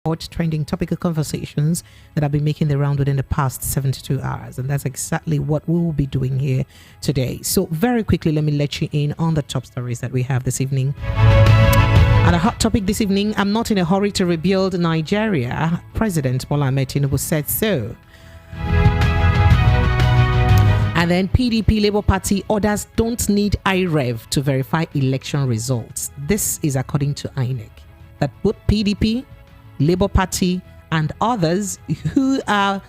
hot, trending topical conversations that have been making the round within the past 72 hours. And that's exactly what we will be doing here today. So very quickly, let me let you in on the top stories that we have this evening. And a hot topic this evening, I'm not in a hurry to rebuild Nigeria. President Bola Ahmed Tinubu said so. And then PDP Labour Party orders don't need IREV to verify election results. This is according to INEC. That both PDP, Labour Party, and others who are,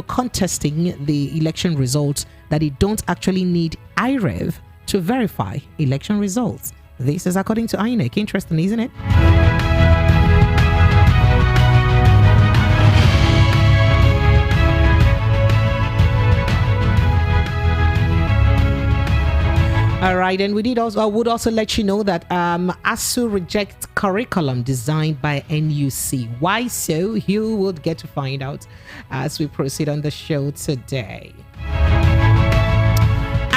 contesting the election results, that they don't actually need IREV to verify election results. This is according to INEC. Interesting, isn't it? All right, and I would also let you know that ASU rejects curriculum designed by NUC. Why so? You would get to find out as we proceed on the show today.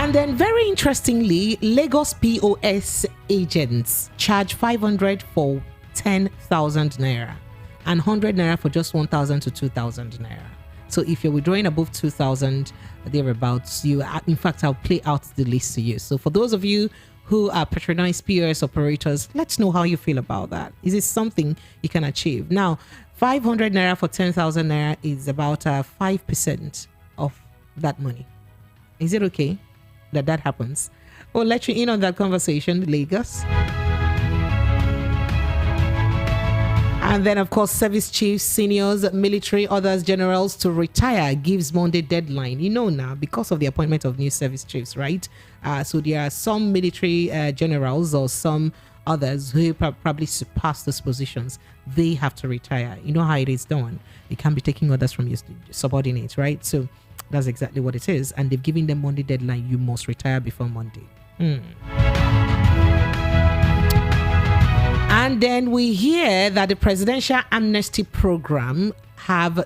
And then, very interestingly, Lagos POS agents charge 500 for 10,000 naira and 100 naira for just 1,000 to 2,000 naira. So if you're withdrawing above 2,000 thereabouts, in fact, I'll play out the list to you. So for those of you who are patronized POS operators, let's know how you feel about that. Is it something you can achieve? Now, 500 naira for 10,000 naira is about 5% of that money. Is it okay that happens? We'll let you in on that conversation, Lagos. And then, of course, service chiefs, seniors, military, others, generals to retire gives Monday deadline. Now, because of the appointment of new service chiefs, right? So there are some military generals or some others who probably surpass those positions. They have to retire. You know how it is done. You can't be taking orders from your subordinates, right? So that's exactly what it is. And they've given them Monday deadline. You must retire before Monday. And then we hear that the Presidential Amnesty Program have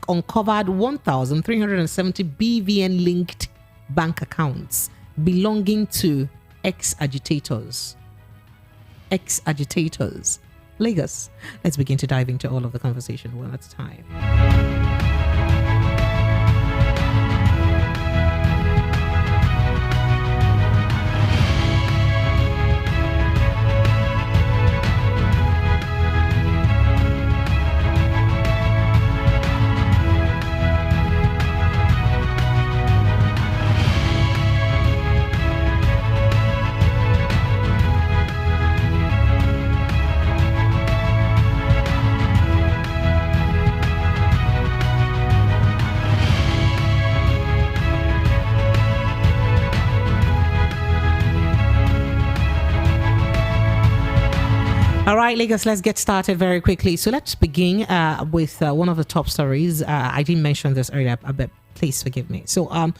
uncovered 1,370 BVN-linked bank accounts belonging to ex-agitators. Lagos. Let's begin to dive into all of the conversation one at a time. All right, Lagos, let's get started very quickly. So let's begin with one of the top stories. I didn't mention this earlier, but please forgive me. So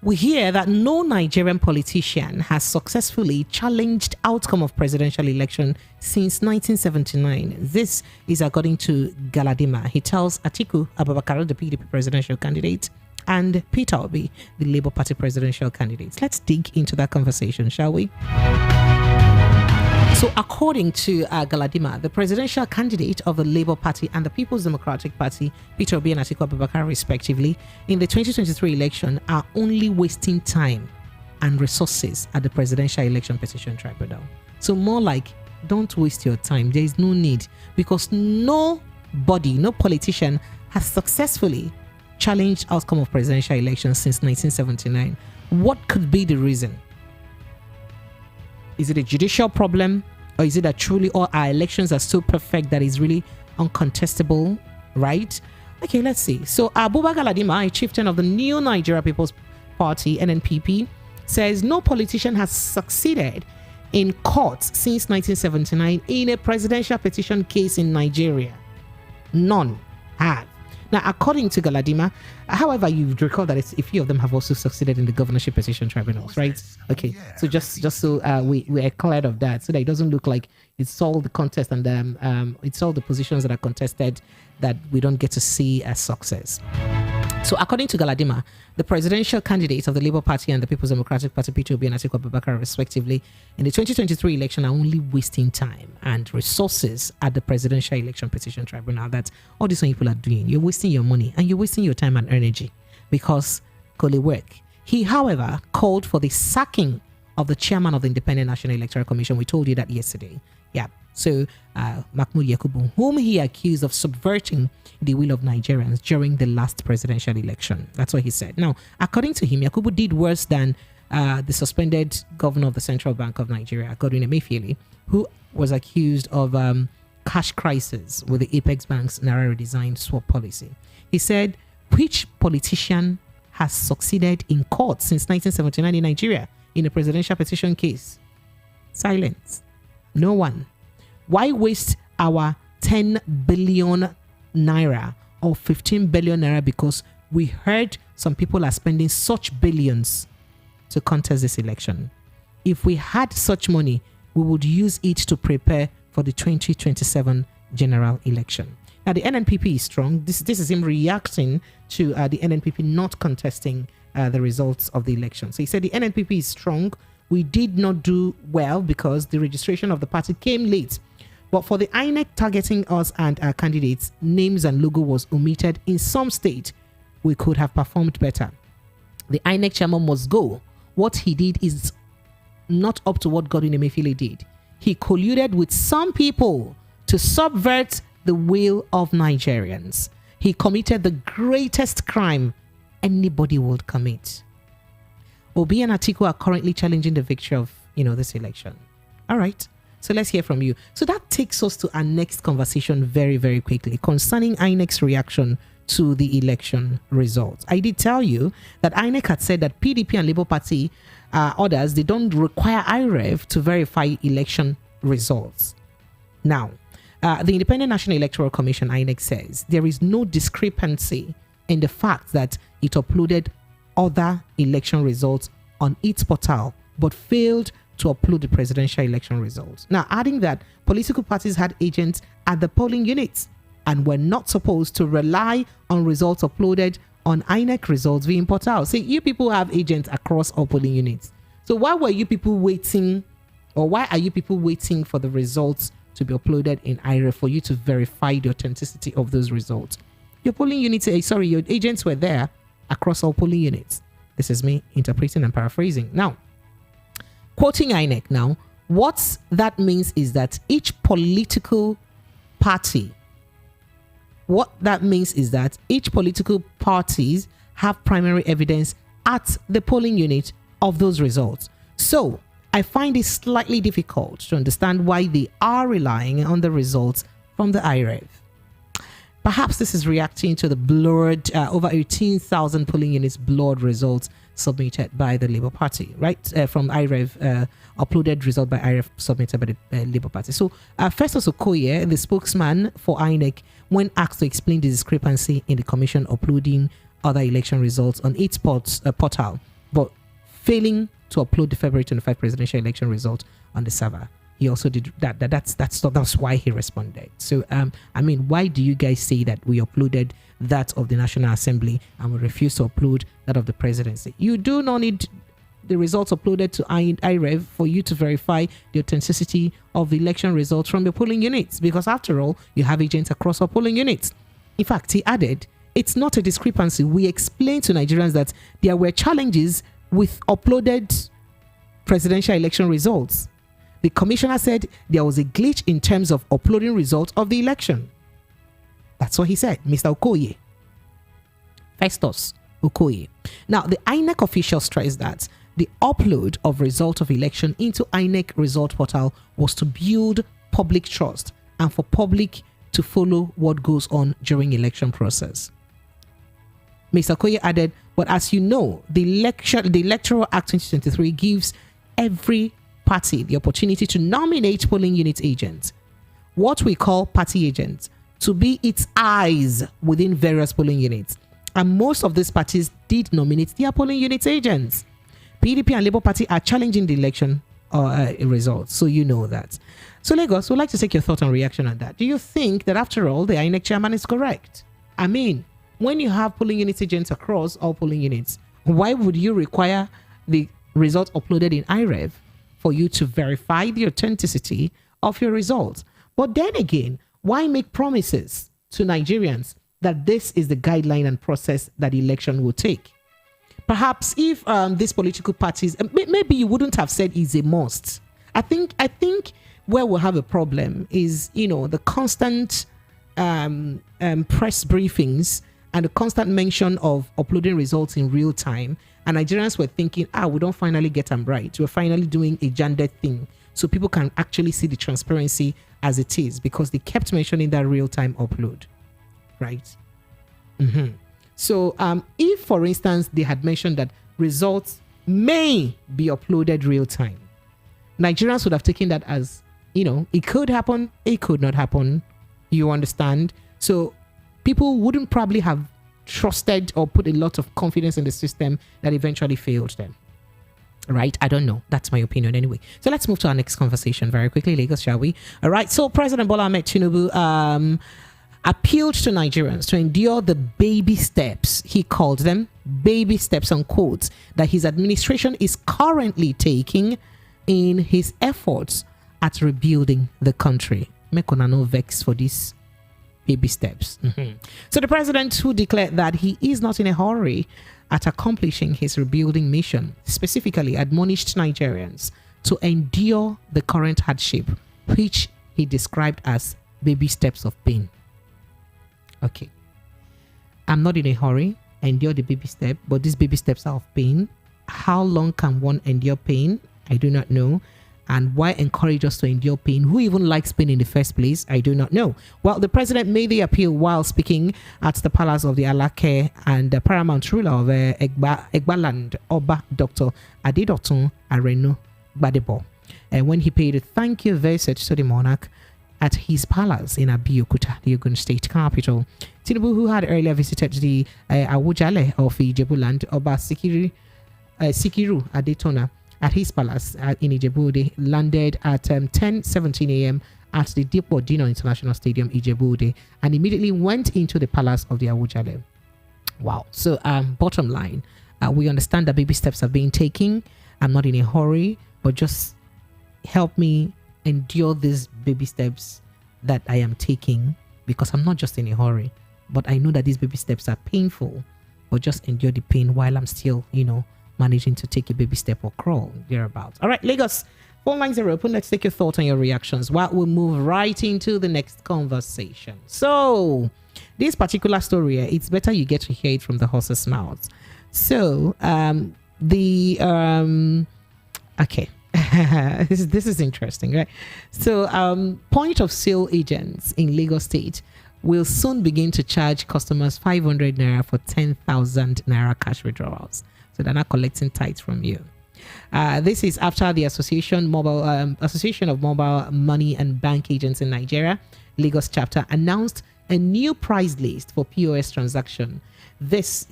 we hear that no Nigerian politician has successfully challenged outcome of presidential election since 1979. This is according to Galadima. He tells Atiku Abubakar, the PDP presidential candidate, and Peter Obi, the Labour Party presidential candidate. Let's dig into that conversation, shall we? So according to Galadima, the presidential candidate of the Labour Party and the People's Democratic Party, Peter Obi and Atiku Abubakar respectively, in the 2023 election are only wasting time and resources at the Presidential Election Petition Tribunal. So more like, don't waste your time. There is no need, because no politician has successfully challenged outcome of presidential elections since 1979. What could be the reason? Is it a judicial problem, or is it that truly all our elections are so perfect that is really uncontestable, right? Okay, let's see. So Abubakar Galadima, a chieftain of the New Nigeria People's Party, NNPP, says no politician has succeeded in court since 1979 in a presidential petition case in Nigeria. None have. Now, according to Galadima, however, you recall that a few of them have also succeeded in the governorship petition tribunals, right? Okay, so just so we are clear of that, so that it doesn't look like it's all the contest and it's all the positions that are contested that we don't get to see as success. So according to Galadima, the presidential candidates of the Labour Party and the People's Democratic Party, P2B and Atiku Abubakar respectively, in the 2023 election are only wasting time and resources at the Presidential Election Petition Tribunal. That's all these people are doing. You're wasting your money and you're wasting your time and energy because could work. He, however, called for the sacking of the chairman of the Independent National Electoral Commission. We told you that yesterday. Yeah. So Mahmoud Yakubu, whom he accused of subverting the will of Nigerians during the last presidential election. That's what he said. Now, according to him, Yakubu did worse than the suspended governor of the Central Bank of Nigeria, Godwin Emefiele, who was accused of cash crisis with the Apex Bank's Naira redesign swap policy. He said, which politician has succeeded in court since 1979 in Nigeria in a presidential petition case? Silence. No one. Why waste our 10 billion naira or 15 billion naira because we heard some people are spending such billions to contest this election? If we had such money, we would use it to prepare for the 2027 general election. Now, the NNPP is strong. This is him reacting to the NNPP not contesting the results of the election. So he said the NNPP is strong. We did not do well because the registration of the party came late. But for the INEC targeting us and our candidates, names and logo was omitted in some state. We could have performed better. The INEC chairman must go. What he did is not up to what Godwin Emefiele did. He colluded with some people to subvert the will of Nigerians. He committed the greatest crime anybody would commit. Obi and Atiku are currently challenging the victory of, this election. All right. So let's hear from you. So that takes us to our next conversation very, very quickly concerning INEC's reaction to the election results. I did tell you that INEC had said that PDP and Labour Party, others, they don't require IREV to verify election results. Now, the Independent National Electoral Commission, INEC, says there is no discrepancy in the fact that it uploaded other election results on its portal, but failed to upload the presidential election results. Now, adding that political parties had agents at the polling units and were not supposed to rely on results uploaded on INEC results via portal. So you people have agents across all polling units. So why were you people waiting, or why are you people waiting for the results to be uploaded in IREV for you to verify the authenticity of those results? Your polling units, your agents were there across all polling units. This is me interpreting and paraphrasing. Now, quoting INEC now, what that means is that each political parties have primary evidence at the polling unit of those results. So I find it slightly difficult to understand why they are relying on the results from the IREV. Perhaps this is reacting to the blurred, over 18,000 polling units blurred results submitted by the Labour Party, right? From IREV, uploaded result by IREV submitted by the Labour Party. So Festus, the spokesman for INEC, when asked to explain the discrepancy in the commission uploading other election results on its portal, but failing to upload the February 25 presidential election result on the server, he also did that. That's why he responded. So, why do you guys say that we uploaded that of the National Assembly and we refuse to upload that of the presidency? You do not need the results uploaded to IREV for you to verify the authenticity of the election results from the polling units, because after all, you have agents across our polling units. In fact, he added, it's not a discrepancy. We explained to Nigerians that there were challenges with uploaded presidential election results. The commissioner said there was a glitch in terms of uploading results of the election. That's what he said, Mr. Okoye. Festus Okoye. Now, the INEC official stressed that the upload of result of election into INEC result portal was to build public trust and for public to follow what goes on during election process. Mr. Okoye added, but as you know, the Electoral Act 2023 gives every party the opportunity to nominate polling unit agents, what we call party agents, to be its eyes within various polling units. And most of these parties did nominate their polling unit agents. PDP and Labour Party are challenging the election results, so you know that. So Lagos, would like to take your thought and reaction on that. Do you think that after all, the INEC chairman is correct? I mean, when you have polling unit agents across all polling units, why would you require the result uploaded in IREV for you to verify the authenticity of your results? But then again, why make promises to Nigerians that this is the guideline and process that the election will take? Perhaps if these political parties, maybe you wouldn't have said it's a must. I think where we'll have a problem is, the constant press briefings and the constant mention of uploading results in real time. And Nigerians were thinking, we don't finally get them right. We're finally doing a gendered thing so people can actually see the transparency as it is, because they kept mentioning that real time upload, right? So if, for instance, they had mentioned that results may be uploaded real time, Nigerians would have taken that as, it could happen, it could not happen. You understand? So people wouldn't probably have trusted or put a lot of confidence in the system that eventually failed them. Right? I don't know. That's my opinion anyway. So let's move to our next conversation very quickly, Lagos, shall we? All right. So President Bola Ahmed Tinubu appealed to Nigerians to endure the baby steps, he called them baby steps, unquote, that his administration is currently taking in his efforts at rebuilding the country. Make una no vex for this baby steps. So the president, who declared that he is not in a hurry at accomplishing his rebuilding mission, specifically admonished Nigerians to endure the current hardship, which he described as baby steps of pain. Okay, I'm not in a hurry, endure the baby step, but these baby steps are of pain. How long can one endure pain? I do not know. And why encourage us to endure pain? Who even likes pain in the first place? I do not know. Well, the president made the appeal while speaking at the palace of the Alake and the paramount ruler of Egbaland, Oba Dr. Adedotun Arenu Gbadebo, when he paid a thank you visit to the monarch at his palace in Abeokuta, the Ogun State capital. Tinubu, who had earlier visited the Awujale of Ijebuland, Oba Sikiru Adetona, at his palace in Ijebu-Ode, landed at 10:17 a.m. at the Depo Dino International Stadium, Ijebu-Ode, and immediately went into the palace of the Awujale. Wow. So bottom line, we understand that baby steps are being taken. I'm not in a hurry, but just help me endure these baby steps that I am taking, because I'm not just in a hurry, but I know that these baby steps are painful, but just endure the pain while I'm still, managing to take a baby step or crawl thereabouts. All right, Lagos, phone lines are open. Let's take your thoughts and your reactions while we move right into the next conversation. So this particular story, it's better you get to hear it from the horse's mouth. So okay. this is interesting, right? So point of sale agents in Lagos State will soon begin to charge customers 500 naira for 10,000 naira cash withdrawals. So they're not collecting tithes from you. This is after the Association of Mobile Money and Bank Agents in Nigeria, Lagos chapter, announced a new price list for POS transaction. This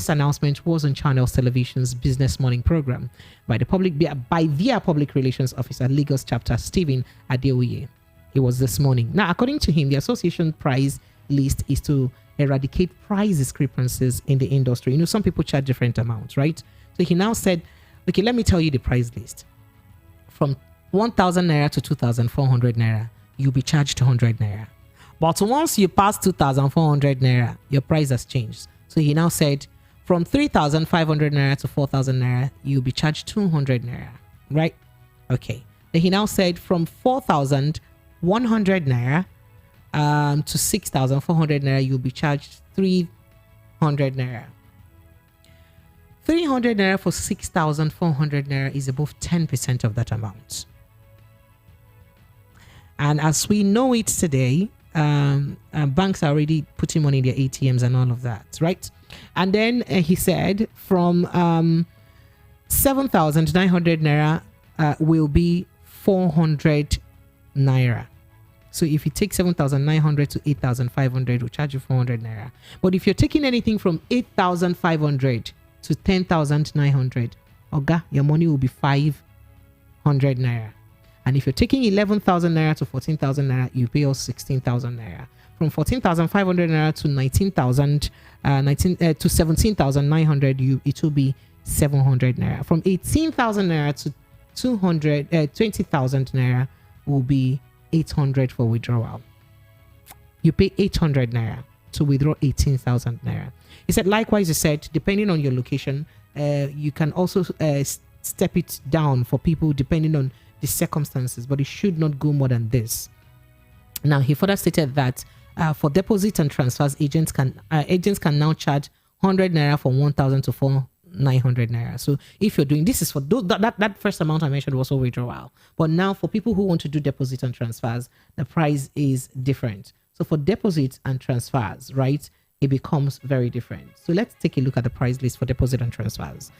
announcement was on Channels Television's Business Morning program by their public relations officer, Lagos chapter, Stephen Adeoye. It was this morning. Now, according to him, the association price list is to eradicate price discrepancies in the industry. Some people charge different amounts, right? So he now said, okay, let me tell you the price list. From 1,000 naira to 2,400 naira, you'll be charged 200 naira. But once you pass 2,400 naira, your price has changed. So he now said, from 3,500 naira to 4,000 naira, you'll be charged 200 naira, right? Okay. Then he now said, from 4,100 naira to 6,400 naira, you'll be charged 300 naira. 300 naira for 6,400 naira is above 10% of that amount. And as we know it today, banks are already putting money in their ATMs and all of that, right? And then he said from 7,900 naira will be 400 naira. So if you take 7,900 to 8,500, we'll charge you 400 naira. But if you're taking anything from 8,500 to 10,900, Oga, your money will be 500 naira. And if you're taking 11,000 naira to 14,000 naira, you pay us 16,000 naira. From 14,500 naira to 19,000, to 17,900, it will be 700 naira. From 18,000 naira to 20,000 naira will be 800 for withdrawal. You pay 800 naira to withdraw 18,000 naira. He said, likewise, he said, depending on your location, you can also step it down for people depending on the circumstances, but it should not go more than this. Now, he further stated that for deposit and transfers, agents can now charge 100 naira from 1,000 to 4,900 naira. So if you're doing this, is for that first amount I mentioned was all withdrawal. But now for people who want to do deposit and transfers, the price is different. So for deposit and transfers, right, it becomes very different. So let's take a look at the price list for deposit and transfers.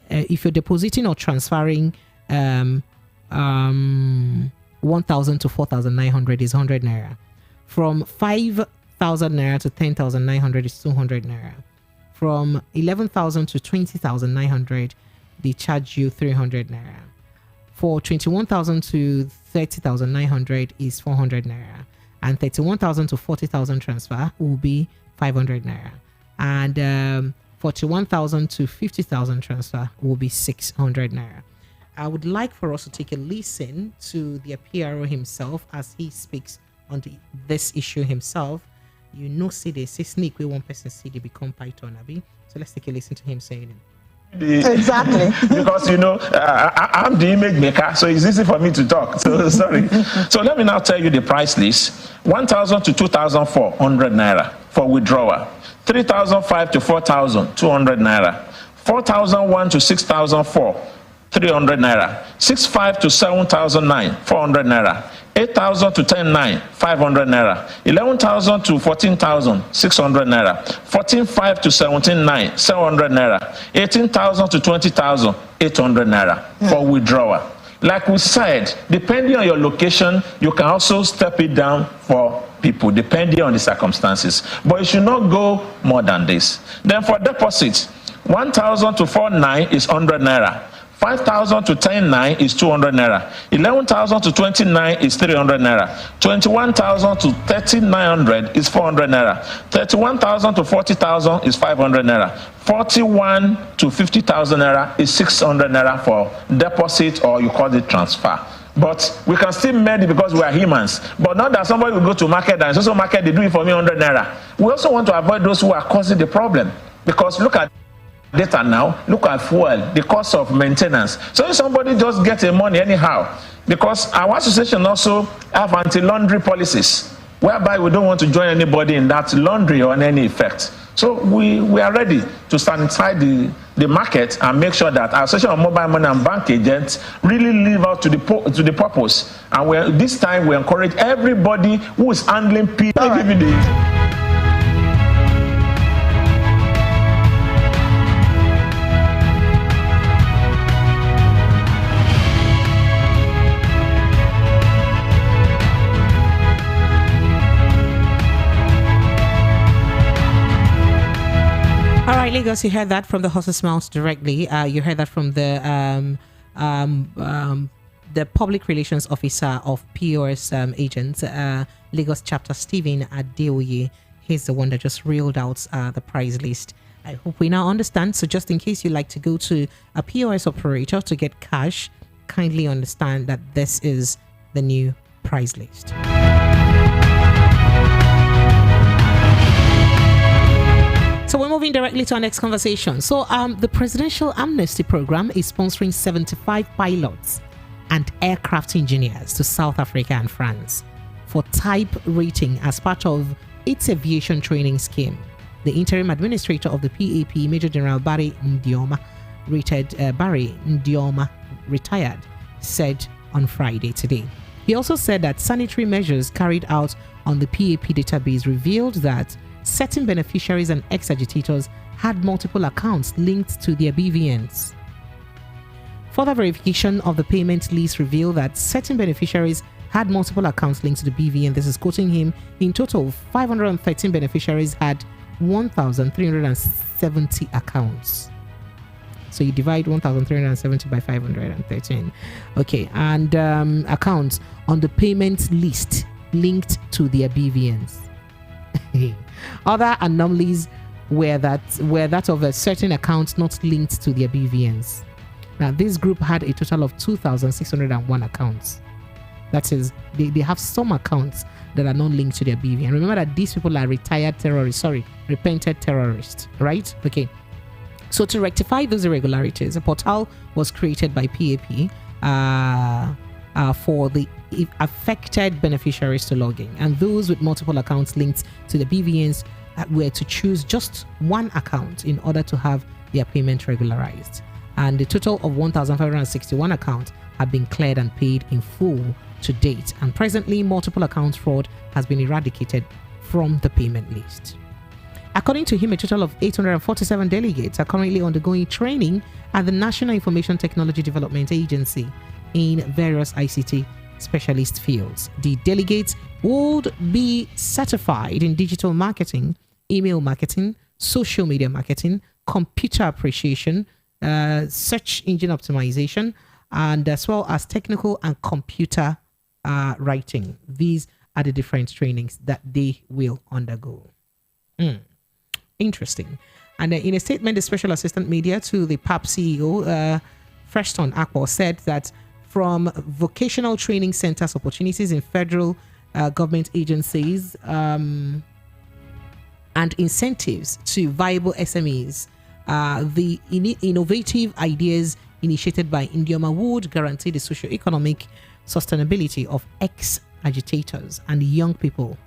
If you're depositing or transferring 1,000 to 4,900 is 100 naira. From 5,000 naira to 10,900 is 200 naira. From 11,000 to 20,900, they charge you 300 naira. For 21,000 to 30,900 is 400 naira. And 31,000 to 40,000 transfer will be 500 naira. And 41,000 to 50,000 transfer will be 600 naira. I would like for us to take a listen to the PRO himself as he speaks on this issue himself. You know, see they say sneak where one person see they become python, Abby. So let's take a listen to him saying it. Exactly. Because I'm the image maker, so it's easy for me to talk. So sorry. So let me now tell you the price list. 1,000 to 2,400 naira for withdrawal. 3,005 to 4,200 naira. 4,001 to 6,004, 300 naira. 6,500 to 7,009, 400 naira. 8,000 to 10,900, 500 naira. 11,000 to 14,000, 600 naira. 14,500 to 17,900, 700 naira. 18,000 to 20,000, 800 naira for withdrawal. Like we said, depending on your location, you can also step it down for people, depending on the circumstances. But it should not go more than this. Then for deposits, 1,000 to 4,900 is 100 naira. 5,000 to 10,900 is 200 naira. 11,000 to 29,000 is 300 naira. 21,000 to 30,900 is 400 naira. 31,000 to 40,000 is 500 naira. 41 to 50,000 naira is 600 naira for deposit, or you call it transfer. But we can still make it because we are humans. But not that somebody will go to market and social market, they do it for me 100 naira. We also want to avoid those who are causing the problem. Because look at data now, look at fuel, the cost of maintenance. So if somebody just gets the money anyhow, because our association also have anti-laundry policies, whereby we don't want to join anybody in that laundry or in any effect. So we are ready to stand inside the market and make sure that our association of mobile money and bank agents really live out to the purpose. And this time we encourage everybody who is handling people. All right, Lagos, you heard that from the horse's mouth directly. You heard that from the public relations officer of POS agents, Lagos chapter, Stephen Adeoye. He's the one that just reeled out the price list. I hope we now understand. So just in case you like to go to a POS operator to get cash, kindly understand that this is the new price list. So we're moving directly to our next conversation. So the Presidential Amnesty Program is sponsoring 75 pilots and aircraft engineers to South Africa and France for type rating as part of its aviation training scheme. The interim administrator of the PAP, Major General Barry Ndioma, retired, said on Friday today. He also said that sanitary measures carried out on the PAP database revealed that certain beneficiaries and ex-agitators had multiple accounts linked to their BVNs. Further verification of the payment list revealed that certain beneficiaries had multiple accounts linked to the BVN. This is quoting him. In total, 513 beneficiaries had 1,370 accounts. So you divide 1,370 by 513. Okay, and accounts on the payment list linked to their BVNs. Other anomalies were that of a certain accounts not linked to their BVNs. Now, this group had a total of 2,601 accounts. That is, they have some accounts that are not linked to their BVN. Remember that these people are repented terrorists, right? Okay. So to rectify those irregularities, a portal was created by PAP for the affected beneficiaries to log in, and those with multiple accounts linked to the BVNs were to choose just one account in order to have their payment regularized. And the total of 1,561 accounts have been cleared and paid in full to date, and presently multiple account fraud has been eradicated from the payment list. According to him, a total of 847 delegates are currently undergoing training at the National Information Technology Development Agency in various ICT specialist fields. The delegates would be certified in digital marketing, email marketing, social media marketing, computer appreciation, search engine optimization, and as well as technical and computer writing. These are the different trainings that they will undergo. Interesting. And in a statement, the Special Assistant Media to the PAP CEO, Festus Akpo, said that from vocational training centers, opportunities in federal government agencies, and incentives to viable SMEs, the innovative ideas initiated by Ijeoma would guarantee the socio-economic sustainability of ex-agitators and young people.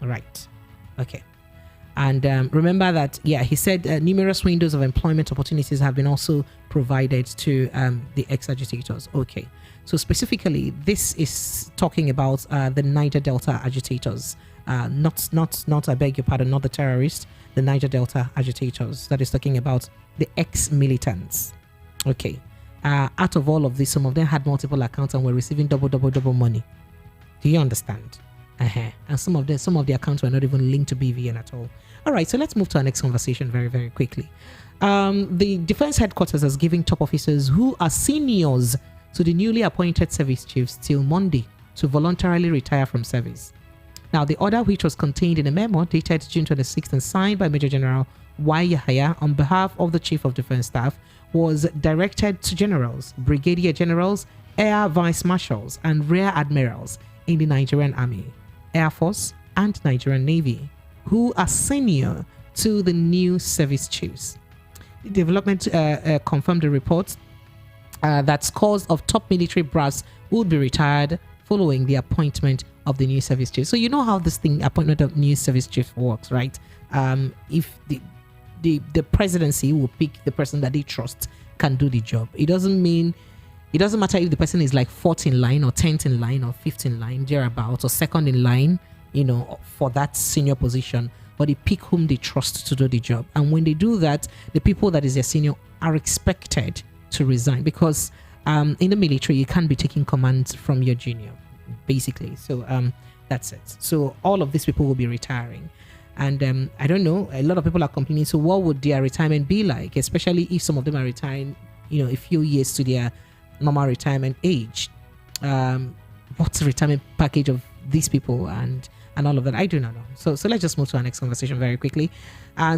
Right. Okay. And remember that, he said numerous windows of employment opportunities have been also provided to the ex-agitators. Okay. So specifically, this is talking about the Niger Delta agitators. Not, I beg your pardon, not the terrorists, the Niger Delta agitators. That is talking about the ex-militants. Okay. Out of all of this, some of them had multiple accounts and were receiving double money. Do you understand? And some of the accounts were not even linked to BVN at all. All right, so let's move to our next conversation very, very quickly. The Defense Headquarters has given top officers who are seniors to the newly appointed service chiefs till Monday to voluntarily retire from service. Now, the order, which was contained in a memo dated June 26th and signed by Major General Y. Yahaya on behalf of the Chief of Defense Staff, was directed to generals, brigadier generals, air vice marshals, and rear admirals in the Nigerian Army, Air Force, and Nigerian Navy, who are senior to the new service chiefs. The development confirmed the report that scores of top military brass would be retired following the appointment of the new service chief. So you know how this thing, appointment of new service chief, works, right? If the presidency will pick the person that they trust can do the job. It doesn't matter if the person is like 4th in line or 10th in line or 5th in line, thereabouts, or 2nd in line, for that senior position, but they pick whom they trust to do the job. And when they do that, the people that is their senior are expected to resign, because in the military, you can't be taking commands from your junior, basically. So that's it. So all of these people will be retiring. And I don't know, a lot of people are complaining, so what would their retirement be like, especially if some of them are retiring, a few years to their normal retirement age? What's the retirement package of these people and all of that? I do not know. So let's just move to our next conversation very quickly.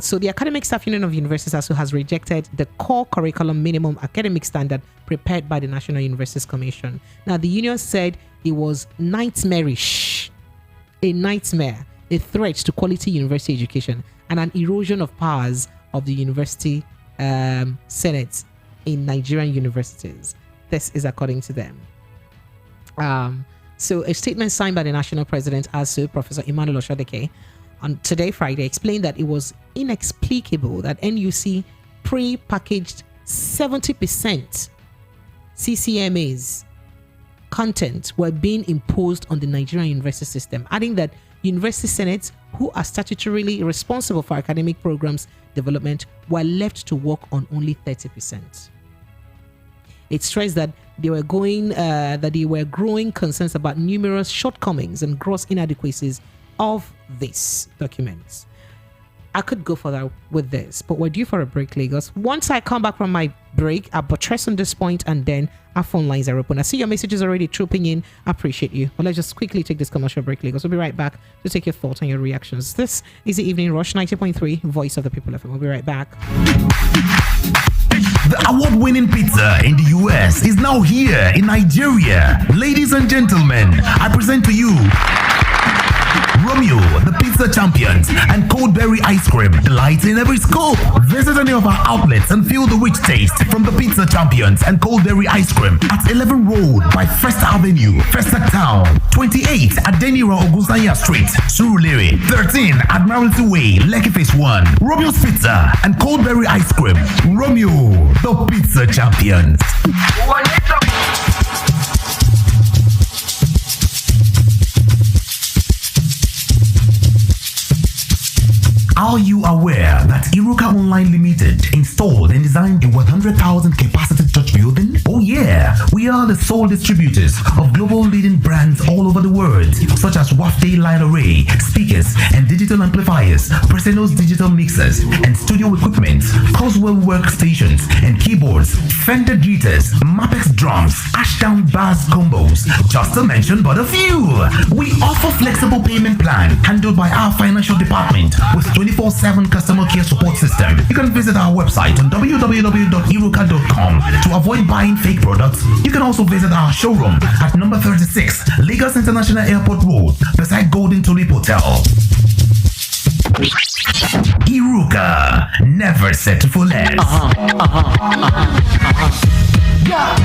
So the Academic Staff Union of Universities also has rejected the core curriculum minimum academic standard prepared by the National Universities Commission. Now, the union said it was nightmarish, a nightmare, a threat to quality university education, and an erosion of powers of the university senate in Nigerian universities. This is according to them. So a statement signed by the national president, ASU, Professor Emmanuel Oshodeke, on today, Friday, explained that it was inexplicable that NUC pre-packaged 70% CCMA's content were being imposed on the Nigerian university system, adding that university senates, who are statutorily responsible for academic programs development, were left to work on only 30%. It stressed that they were growing concerns about numerous shortcomings and gross inadequacies of these documents. I could go further with this, but we're due for a break, Lagos. Once I come back from my break, I'll buttress on this point, and then our phone lines are open. I see your messages already trooping in. I appreciate you. But let's just quickly take this commercial break, Lagos. We'll be right back to take your thoughts and your reactions. This is the Evening Rush, 90.3, Voice of the People FM. We'll be right back. The award-winning pizza in the US is now here in Nigeria. Ladies and gentlemen, I present to you Romeo, the pizza champions, and cold berry ice cream, delights in every scoop. Visit any of our outlets and feel the rich taste from the pizza champions and cold berry ice cream at 11 Road by First Avenue, First Town, 28 at Denira Ogusanya Street, Surulere, 13 Admiralty Way, Lekki Phase 1. Romeo's Pizza and cold berry ice cream. Romeo, the pizza champions. Are you aware that Iruka Online Limited installed and designed a 100,000 capacity church building? Oh yeah, we are the sole distributors of global leading brands all over the world, such as Wafday Line Array, speakers and digital amplifiers, Preseno's digital mixers and studio equipment, Coswell workstations and keyboards, Fender guitars, Mapex drums, Ashdown bass combos, just to mention but a few. We offer flexible payment plan handled by our financial department with 24/7 customer care support system. You can visit our website on www.iruka.com to avoid buying fake products. You can also visit our showroom at number 36 Lagos International Airport Road beside Golden Tulip Hotel. Iruka, never settle for less. Yeah.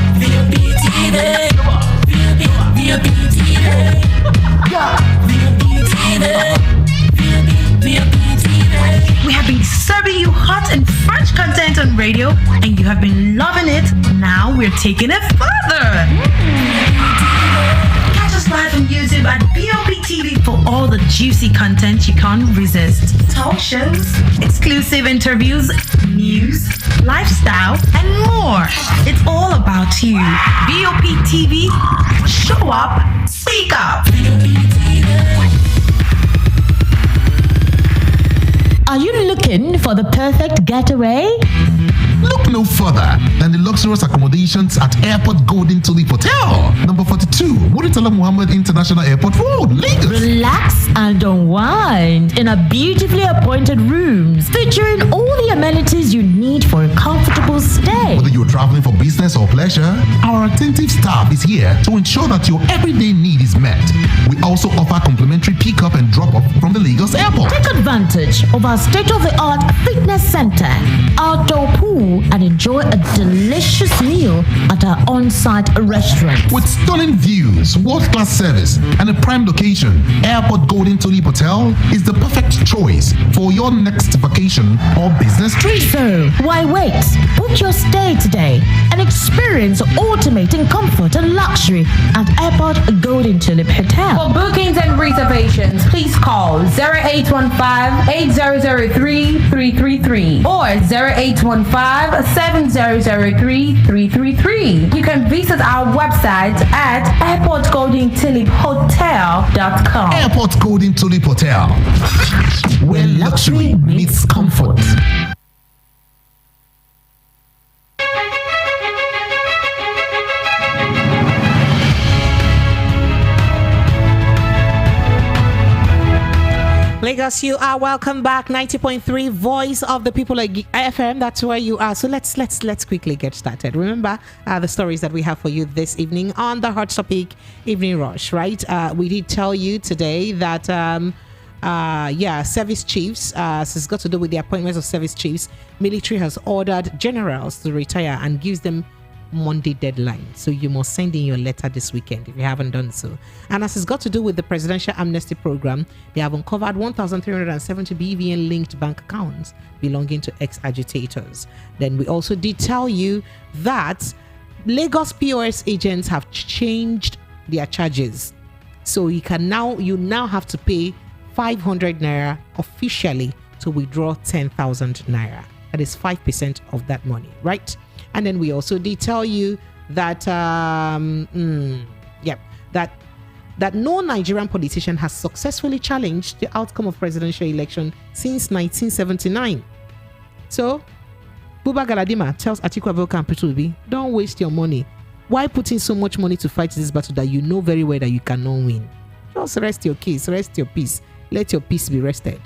We have been serving you hot and fresh content on radio, and you have been loving it. Now we're taking it further. Catch us live on YouTube at BOP TV for all the juicy content you can't resist. Talk shows, exclusive interviews, news, lifestyle, and more. It's all about you. BOP TV, show up, speak up. Are you looking for the perfect getaway? Look no further than the luxurious accommodations at Airport Golden Tulip Hotel, number 42, Muritala Muhammad International Airport Road, Lagos. Relax and unwind in a beautifully appointed rooms featuring all the amenities you need for a comfortable stay. Whether you're traveling for business or pleasure, our attentive staff is here to ensure that your everyday need is met. We also offer complimentary pick-up and drop-off from the Lagos Airport. Take advantage of our state-of-the-art fitness center, outdoor pool, and enjoy a delicious meal at our on-site restaurant. With stunning views, world-class service, and a prime location, Airport Golden Tulip Hotel is the perfect choice for your next vacation or business trip. So, why wait? Book your stay today and experience ultimate in comfort and luxury at Airport Golden Tulip Hotel. For bookings and reservations, please call 0815-8003-333 or 0815-7003-333. You can visit our website at airportgoldentuliphotel.com. Airport Golden Tulip Hotel, where luxury meets comfort. Lagos, you are welcome back. 90.3 Voice of the People FM. That's where you are. So let's quickly get started. Remember the stories that we have for you this evening on the Hot Topic Evening Rush, right? We did tell you today that service chiefs, it's got to do with the appointments of service chiefs. Military has ordered generals to retire and gives them Monday deadline. So you must send in your letter this weekend if you haven't done so. And as it's got to do with the presidential amnesty program, they have uncovered 1,370 BVN linked bank accounts belonging to ex-agitators. Then we also did tell you that Lagos POS agents have changed their charges. So you now have to pay 500 naira officially to withdraw 10,000 naira. That is 5% of that money, right? And then we also did tell you that that that no Nigerian politician has successfully challenged the outcome of presidential election since 1979. So, Buba Galadima tells Atiku Abubakar and Peter Obi, don't waste your money. Why put in so much money to fight this battle that you know very well that you cannot win? Just rest your case, rest your peace. Let your peace be rested.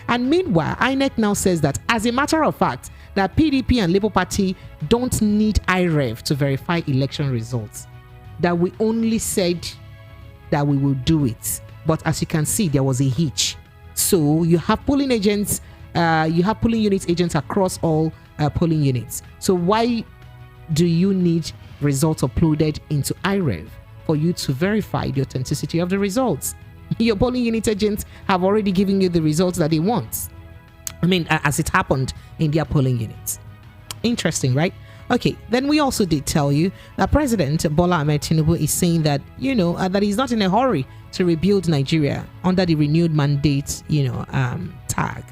And meanwhile, INEC now says that as a matter of fact, that PDP and Labour Party don't need IREV to verify election results. That we only said that we will do it. But as you can see, there was a hitch. So you have polling agents, you have polling unit agents across all polling units. So why do you need results uploaded into IREV for you to verify the authenticity of the results? Your polling unit agents have already given you the results that they want. I mean, as it happened in their polling units. Interesting, right? Okay, then we also did tell you that President Bola Ahmed Tinubu is saying that, that he's not in a hurry to rebuild Nigeria under the renewed mandate, tag.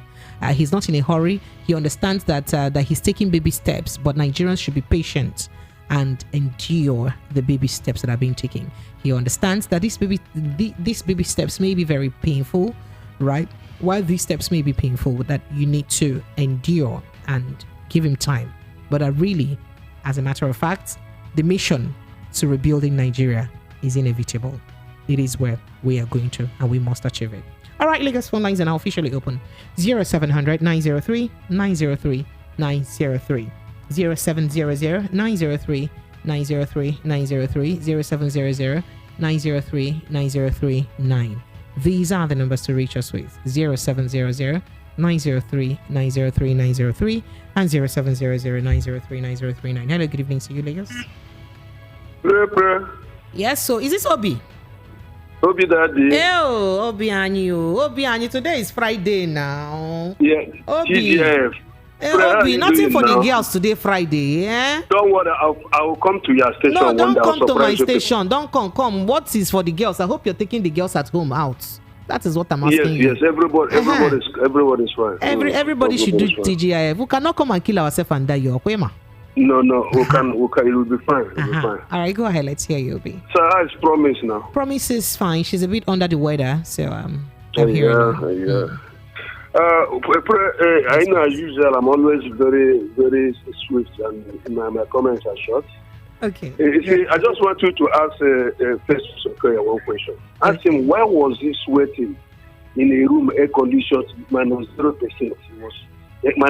He's not in a hurry. He understands that he's taking baby steps, but Nigerians should be patient and endure the baby steps that are being taken. He understands that these baby steps may be very painful, right? While these steps may be painful, that you need to endure and give him time. But really, as a matter of fact, the mission to rebuilding Nigeria is inevitable. It is where we are going to, and we must achieve it. All right, Lagos phone lines are now officially open. 0700 903 903 903. 0700 903 903 903. 0700 903 903 9. These are the numbers to reach us with. 0700 903 903 903 and 0700 903 903 9. Hello, good evening to you, Lagos. Yes, so is this Obi? Obi Daddy. Oh, Obi Anyu. Today is Friday now. Yeah. Obi. TGF. Obi, nothing for the girls today, Friday. Don't worry, I will come to your station. No, don't come to my station. Station. Don't come. What is for the girls? I hope you're taking the girls at home out. That is what I'm asking you. Yes, everybody's fine. Everybody should do TGIF. We cannot come and kill ourselves and die. No, we can. It will be fine. It will be fine. All right, go ahead. Let's hear you, Obi. So how is Promise now? Promise is fine. She's a bit under the weather, so I'm hearing. Yeah. I know as usual, I'm always very, very swift, and my comments are short. Okay. I just want you to ask Festus one question. Ask him, why was he sweating in a room air conditioned -0%? It was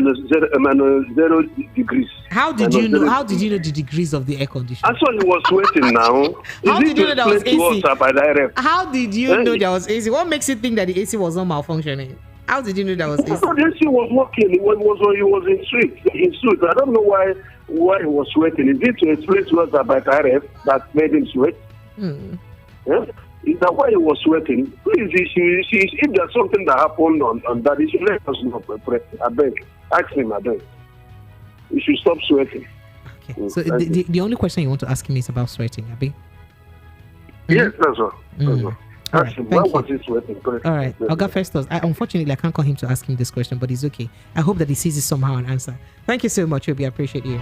-0 degrees. How did you know? How did you know the degrees of the air conditioner? Actually, he was sweating now. How did you know there was AC? How did you know there was AC? What makes you think that the AC was not malfunctioning? How did you know that was AC? The AC was working. He was in suit. I don't know why he was sweating. Is it to explain to us about RF that made him sweat? Yeah? Is that why he was sweating? Please, if there's something that happened on that, he should let us know. I beg. Ask him, I beg. He should stop sweating. Okay. So the only question you want to ask him is about sweating, Abi? Yes, that's all. That's all. All right, why was he sweating? All right, Oga Festus. Unfortunately, I can't call him to ask him this question, but it's okay. I hope that he sees it somehow and answer. Thank you so much, Obi. I appreciate you.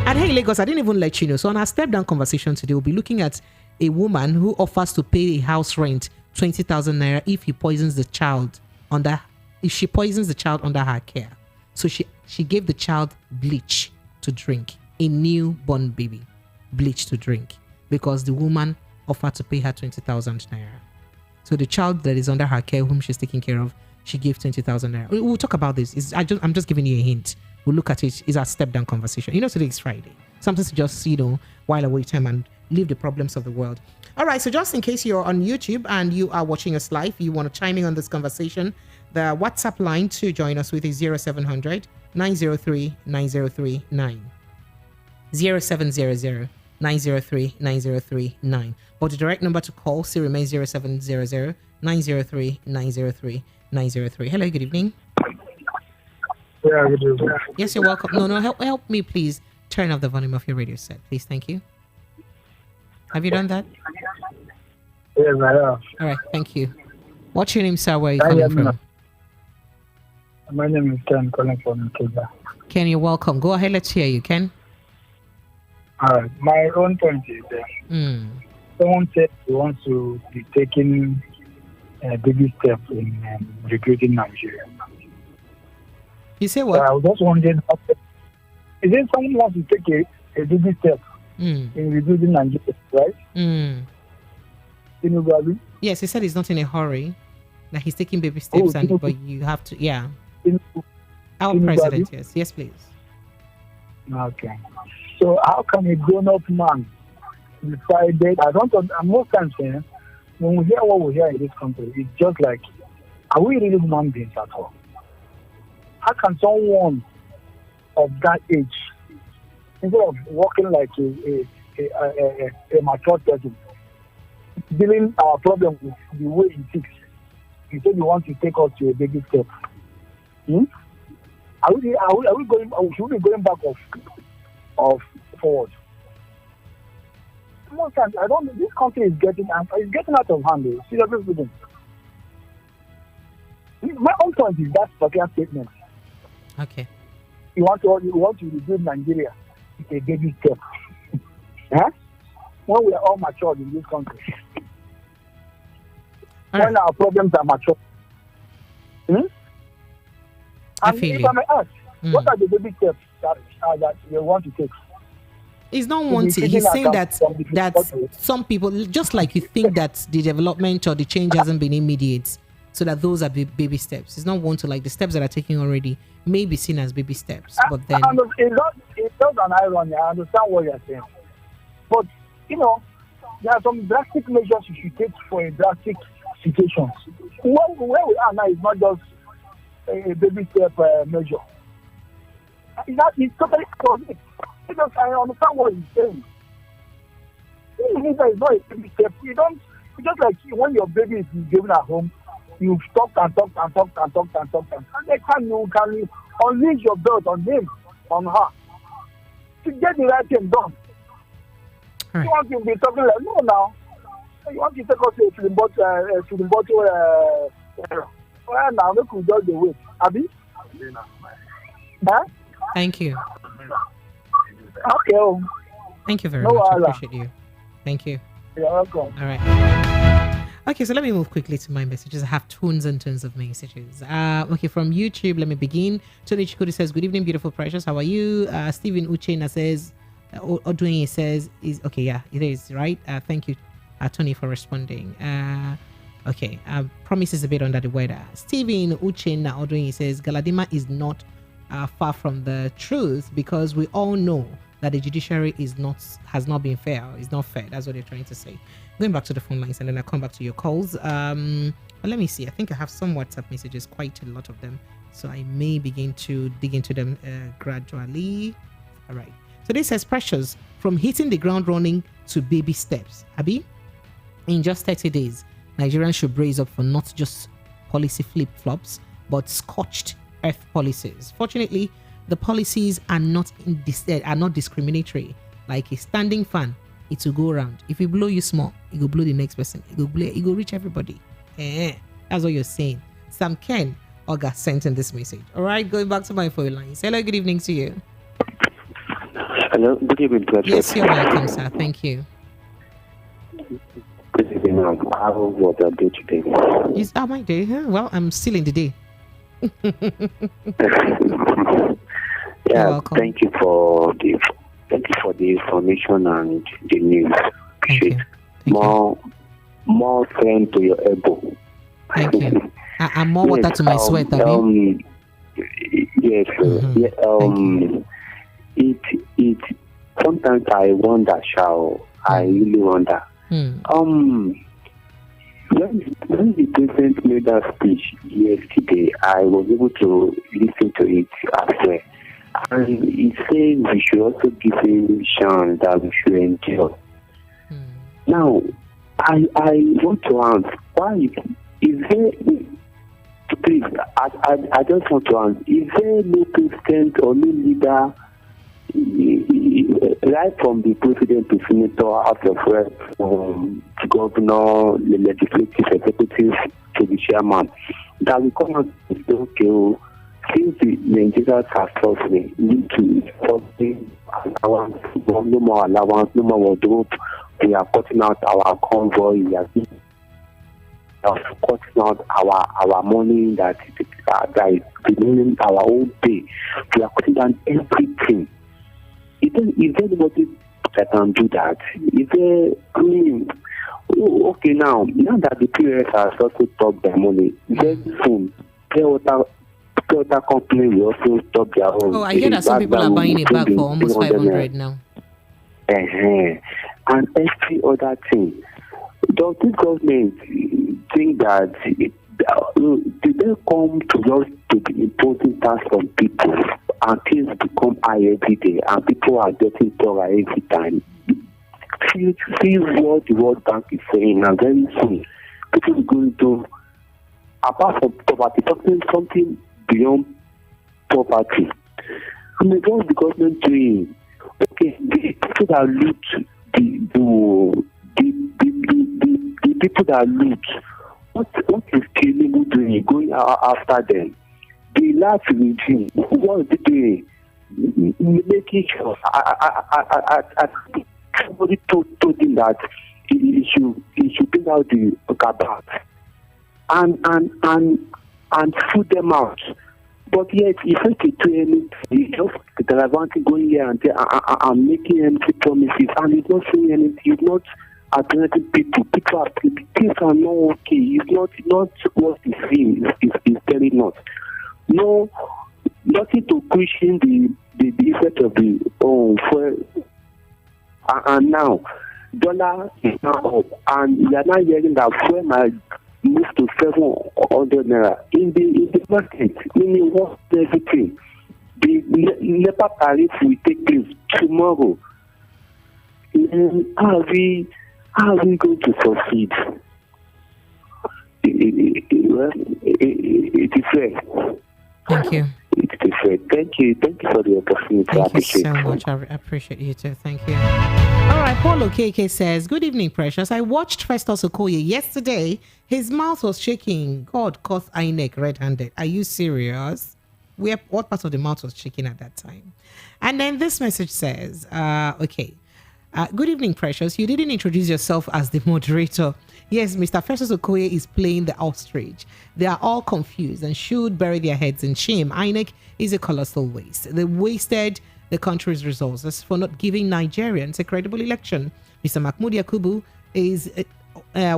And hey, Lagos, I didn't even let you know. So on our step down conversation today, we'll be looking at a woman who offers to pay a house rent 20,000 naira if she poisons the child under her care. So she gave the child bleach to drink, a newborn baby, bleach to drink, because the woman offered to pay her 20,000 naira. So the child that is under her care, whom she's taking care of, she gave 20,000 naira. We'll talk about this. I'm just giving you a hint. We'll look at it. It's our step down conversation. Today is Friday. Something to just, while away time and leave the problems of the world. All right. So just in case you're on YouTube and you are watching us live, you want to chime in on this conversation, the WhatsApp line to join us with is 0700 903 903 9. 0700 903 903 9. But the direct number to call still remains 0700 903 903 903. Hello, good evening. Yeah, good evening. Yes, you're welcome. No, help me, please. Turn off the volume of your radio set, please. Thank you. Have you done that? Yes, I have. All right, thank you. What's your name, sir? Where are you calling from? My name is Ken, calling from Kenya. Ken, you're welcome. Go ahead, let's hear you, Ken. All right, my own point is there. someone said he wants to be taking a baby step in rebuilding Nigeria. You say what? So I was just wondering, is it someone wants to take a baby step in rebuilding Nigeria, right? Tinubu? Yes, he said he's not in a hurry. That he's taking baby steps, but you have to, yeah. Our president, yes. Yes, please. Okay. So how can a grown-up man decide that? Most times, when we hear what we hear in this country, it's just like, are we really human beings at all? How can someone of that age, instead of walking like a mature person, dealing our problem with the way it is, you say you want to take us to a baby step? Are we going? Should we be going back of forward? Most times, I don't. This country is getting out of hand. Seriously speaking, my own point is that particular statement. Okay. You want to rebuild Nigeria? It's a baby step. When we are all matured in this country, when our problems are mature. And if I may ask, what are the baby steps that you want to take? He's not wanting. He's saying that some people, just like you think that the development or the change hasn't been immediate, so that those are baby steps. He's not want to, like, the steps that are taking already may be seen as baby steps, but then it's not an irony. I understand what you're saying, but there are some drastic measures you should take for a drastic situation. Where we are now is not just a baby step measure. It's totally correct. I understand what he's saying. It's not a baby step. It's just like when your baby is given at home, you talk and next time you can unleash your belt on him, on her, to get the right thing done. You want to be talking like, no, now. You want to take us to the bottle, well, now, look, we just the wait. Abi? Thank you. Okay. Thank you very much. I appreciate you. Thank you. You're welcome. All right. Okay, so let me move quickly to my messages. I have tons and tons of messages. Okay, from YouTube, let me begin. Tony Chikudi says, good evening, beautiful precious. How are you? Stephen Uchena says, Oduin says, okay, yeah, it is, right? Thank you, Tony, for responding. Okay, promise is a bit under the weather. Stephen Uchena Oduin says, Galadima is not far from the truth, because we all know that the judiciary has not been fair. It's not fair. That's what they're trying to say. Going back to the phone lines, and then I'll come back to your calls. But let me see. I think I have some WhatsApp messages, quite a lot of them. So I may begin to dig into them gradually. All right. So this says, Precious, from hitting the ground running to baby steps. Abi, in just 30 days, Nigerians should brace up for not just policy flip-flops, but scorched earth policies. Fortunately, the policies are not discriminatory. Like a standing fan, it will go around. If you blow you small, it will blow the next person. It will reach everybody. That's what you're saying. Sam Ken Oga sent in this message. All right, going back to my phone lines. Hello, good evening to you. Hello, good evening. Yes, you're welcome, sir. Thank you. Good evening. How was your day today? Is my day? Well, I'm still in the day. Yeah, thank you for the information and the news. Thank you. More strength to your elbow. Thank you. And more water to my sweat. Yes. It sometimes I wonder, I really wonder. When the president made that speech yesterday, I was able to listen to it as well. And he said we should also give him chance that we should endure. Now, I want to ask, why is there, please, I just want to ask, is there no president or no leader, right from the president to senator, out of rep, to governor, the legislative executive to the chairman, that we come out and say, okay, since the Nigerians are suffering, need to something allowance, no more allowance, no more wardrobe they are cutting out our convoy. We are cutting out our money that is remaining our own pay. We are cutting down everything. Is there anybody that can do that? Is there, okay, now that the POS has also stopped their money, very soon, pure water company will also stop their own. Oh, I hear that some people are buying a bag for almost 500 now. And every other thing. Does the government think that did they come to just to be imposing tax on people and things become high every day and people are getting poorer every time? See what the World Bank is saying, and very soon people are going to, apart from poverty, something beyond poverty. I mean, what's the government doing? Okay, the people that loot the people that loot, what is Tinubu doing? Going after them? The last regime, what is it doing? Making sure. Somebody told him that he should bring out the kabak and shoot them out. But yet, he has to do anything. He's just gallivanting, going here and there and making empty promises, and he's not saying anything. He's not addressing people. Things are not okay. It's not what he's saying. It's very not. No, nothing to cushion the effect of the fuel. And now, dollar is now up, and we are now hearing that fuel might move to 700 naira in the market, meaning what everything. The NEPA tariff will take place tomorrow. And how are we going to succeed? It is fair. Thank you. It is fair. Thank you for the opportunity. Thank you so much. I appreciate you too. Thank you. All right, Paulo KK says, good evening, Precious. I watched Festus Okoye yesterday. His mouth was shaking. God caught INEC red-handed. Are you serious? What part of the mouth was shaking at that time? And then this message says, good evening, Precious. You didn't introduce yourself as the moderator. Yes, Mr. Festus Okoye is playing the ostrich. They are all confused and should bury their heads in shame. INEC is a colossal waste. They wasted the country's resources for not giving Nigerians a credible election. Mr. Mahmoud Yakubu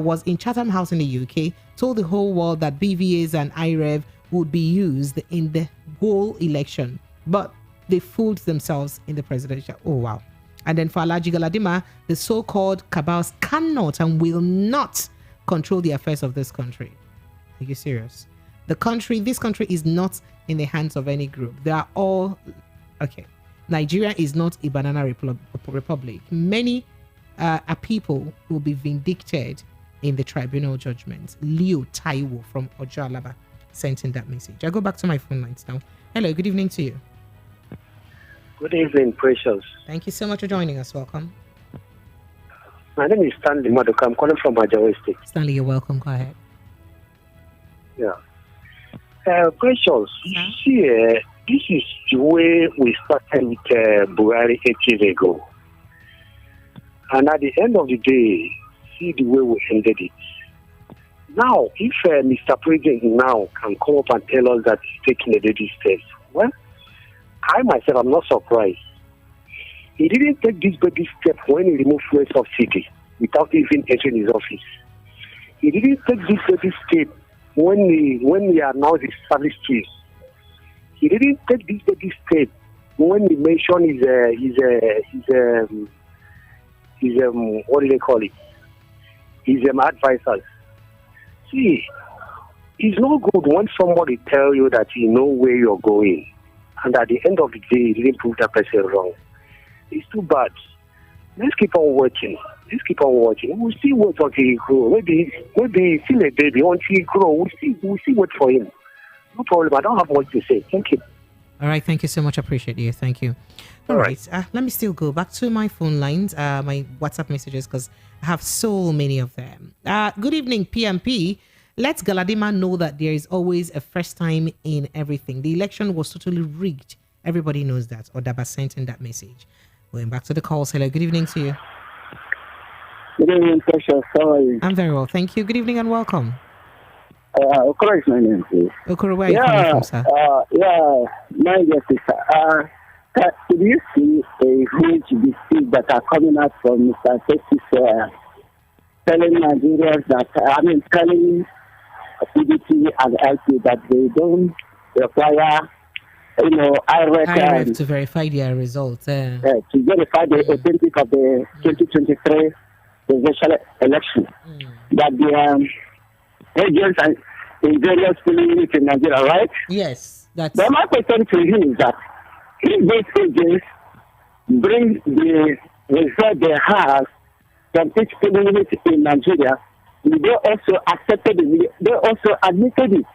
was in Chatham House in the UK, told the whole world that BVAs and IREV would be used in the whole election, but they fooled themselves in the presidential. Oh, wow. And then for Alhaji Galadima, the so-called cabals cannot and will not control the affairs of this country. Are you serious? This country is not in the hands of any group. They are all, okay. Nigeria is not a banana republic. Many people will be vindicated in the tribunal judgment. Leo Taiwo from Ojalaba sent in that message. I go back to my phone lines now. Hello, good evening to you. Good evening, Precious. Thank you so much for joining us. Welcome. My name is Stanley Maduka. I'm calling from Ajawa State. Stanley, you're welcome. Go ahead. Yeah. Precious, see, this is the way we started with Buhari 8 years ago. And at the end of the day, see the way we ended it. Now, if Mr. President now can come up and tell us that he's taking a baby steps, well, I myself am not surprised. He didn't take this baby step when he removed fuel subsidy without even entering his office. He didn't take this baby step when he announced his service chiefs. He didn't take this baby step when he mentioned his what do they call it? His advisors. See, it's not good when somebody tell you that you know where you're going, and at the end of the day, you didn't prove that person wrong. It's too bad. Let's keep on watching. We'll see what until he grow. Maybe he's still a baby until he grow. We'll see what for him. No problem. I don't have much to say. Thank you. All right. Thank you so much. I appreciate you. Thank you. All right. Let me still go back to my phone lines, my WhatsApp messages, because I have so many of them. Good evening, PMP. Let Galadima know that there is always a first time in everything. The election was totally rigged. Everybody knows that. Or Daba sent in that message. Going back to the calls. Hello. Good evening to you. Good evening, Precious. How are you? I'm very well, thank you. Good evening and welcome. Okoro is my name, please. Okoro, where are you coming from, sir? My justice. Did you see a huge dispute that are coming out from Mr. Festus telling Nigerians that, telling PDP and LP that they don't require, INEC to verify their results. To verify the authentic of the 2023 presidential election. That the agents and in various polling units in Nigeria, right? Yes. But my question to him is that if these agents bring the result they have from each polling unit in Nigeria, they also accepted it, they also admitted it.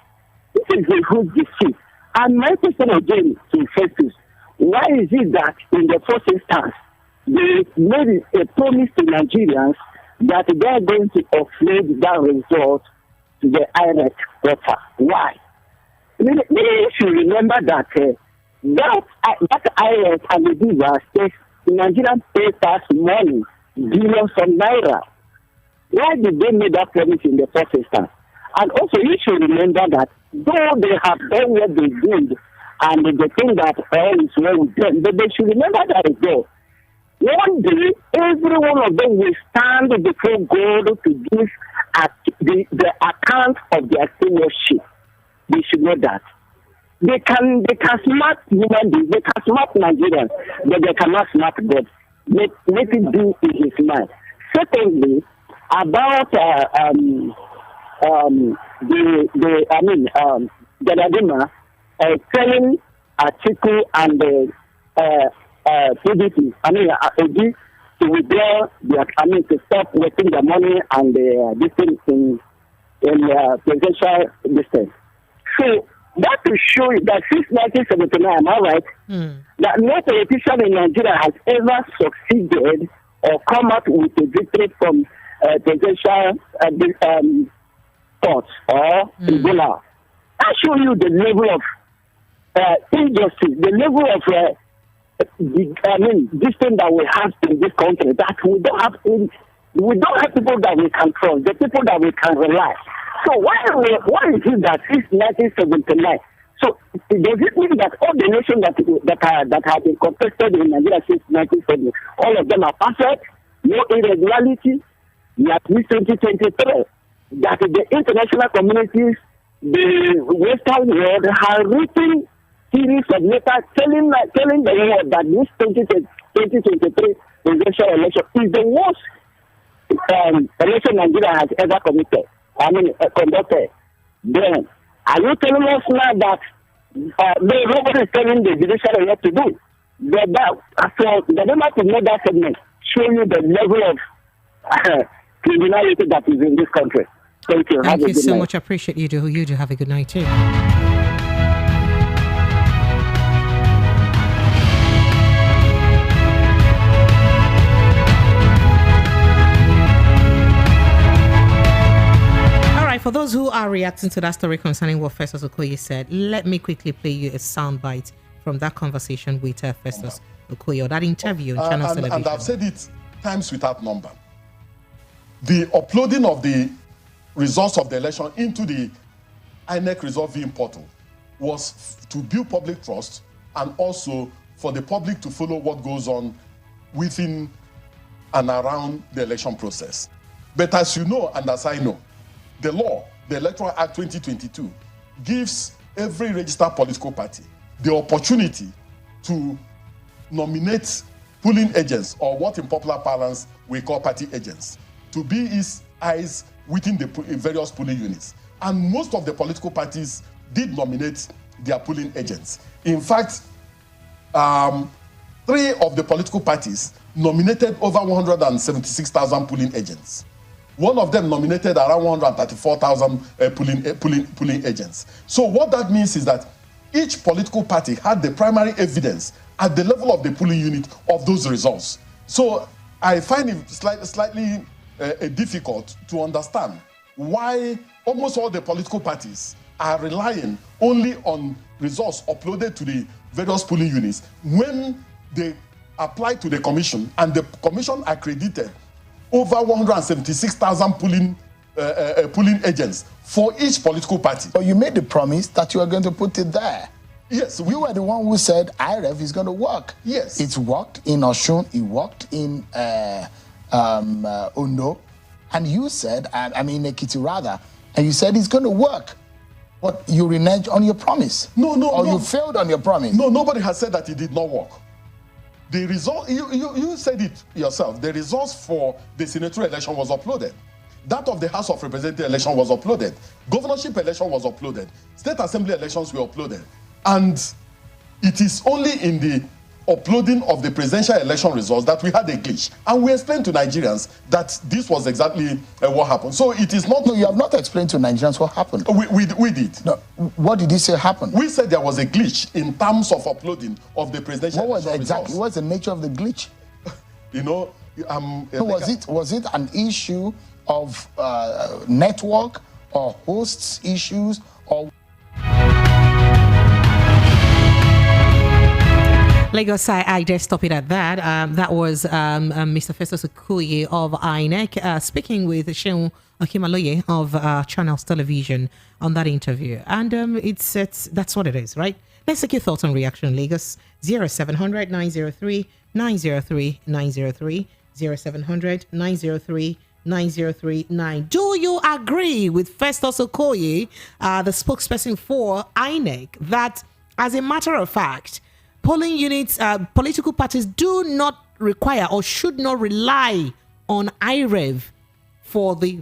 This is a huge defeat. And my question again to Festus, why is it that in the first instance they made a promise to Nigerians that they are going to offload that result to the INEC proper? Why? Maybe you should remember that that INEC and the Diva takes Nigerian pay tax money, billions of naira. Why did they make that promise in the first instance? And also you should remember that though they have done what they did and they think that all is well with them, but they should remember that as well. One day, every one of them will stand before God to give the account of their stewardship. They should know that. They can smart human beings, they can smart Nigerians, but they cannot smart God. Let it do in his mind. Secondly, about Galadima telling Atiku and PDP, to withdraw to stop wasting the money and this thing in presidential distance. So that will show you that since 1979, am I right? That no politician in Nigeria has ever succeeded or come out with a victory from presidential thoughts or Ebola. I show you the level of injustice, the level of this thing that we have in this country, that we don't have people that we can trust, the people that we can rely. So why is it that since 1979? So does it mean that all the nations that have been contested in Nigeria since 1970, all of them are perfect, no irregularity? Yet this 2023, that the international communities, the Western world, have written series of letters telling the world that this 2023 presidential election is the worst election Nigeria has ever conducted. Then, are you telling us now that nobody is telling the judiciary what to do? So the number to make that segment show you the level of criminality that is in this country. Thank you. Thank you so much. I appreciate you. You do have a good night too. For those who are reacting to that story concerning what Festus Okoye said, let me quickly play you a soundbite from that conversation with Festus Okoye, or that interview on Channel Television. And I've said it times without number. The uploading of the results of the election into the INEC result viewing portal was to build public trust and also for the public to follow what goes on within and around the election process. But as you know, and as I know, the law, the Electoral Act 2022, gives every registered political party the opportunity to nominate polling agents, or what in popular parlance we call party agents, to be its eyes within the various polling units. And most of the political parties did nominate their polling agents. In fact, 3 of the political parties nominated over 176,000 polling agents. One of them nominated around 134,000 polling agents. So what that means is that each political party had the primary evidence at the level of the polling unit of those results. So I find it slightly difficult to understand why almost all the political parties are relying only on results uploaded to the various polling units when they apply to the commission and the commission accredited over 176,000 polling agents for each political party. But you made the promise that you are going to put it there. Yes. You were the one who said IREF is going to work. Yes. It's worked in Osun, it worked in Ondo, and you said, Ekiti rather, and you said it's going to work. But you reneged on your promise. No. You failed on your promise. No, nobody has said that it did not work. The result, you said it yourself, the results for the senatorial election was uploaded. That of the House of Representatives election was uploaded. Governorship election was uploaded. State Assembly elections were uploaded. And it is only in the uploading of the presidential election results that we had a glitch. And we explained to Nigerians that this was exactly what happened. So it is not... No, you have not explained to Nigerians what happened. We did. No, what did you say happened? We said there was a glitch in terms of uploading of the presidential election results. What's the nature of the glitch? Was it an issue of network or hosts issues or... Lagos, I just stop it at that. That was Mr. Festus Okoye of INEC speaking with Seun Okimaloye of Channels Television on that interview. And it's that's what it is, right? Let's take your thoughts and reaction, Lagos. 0700 903 903 903 0700 903 9039. Do you agree with Festus Okoye, the spokesperson for INEC, that as a matter of fact, polling units, political parties do not require or should not rely on IREV for the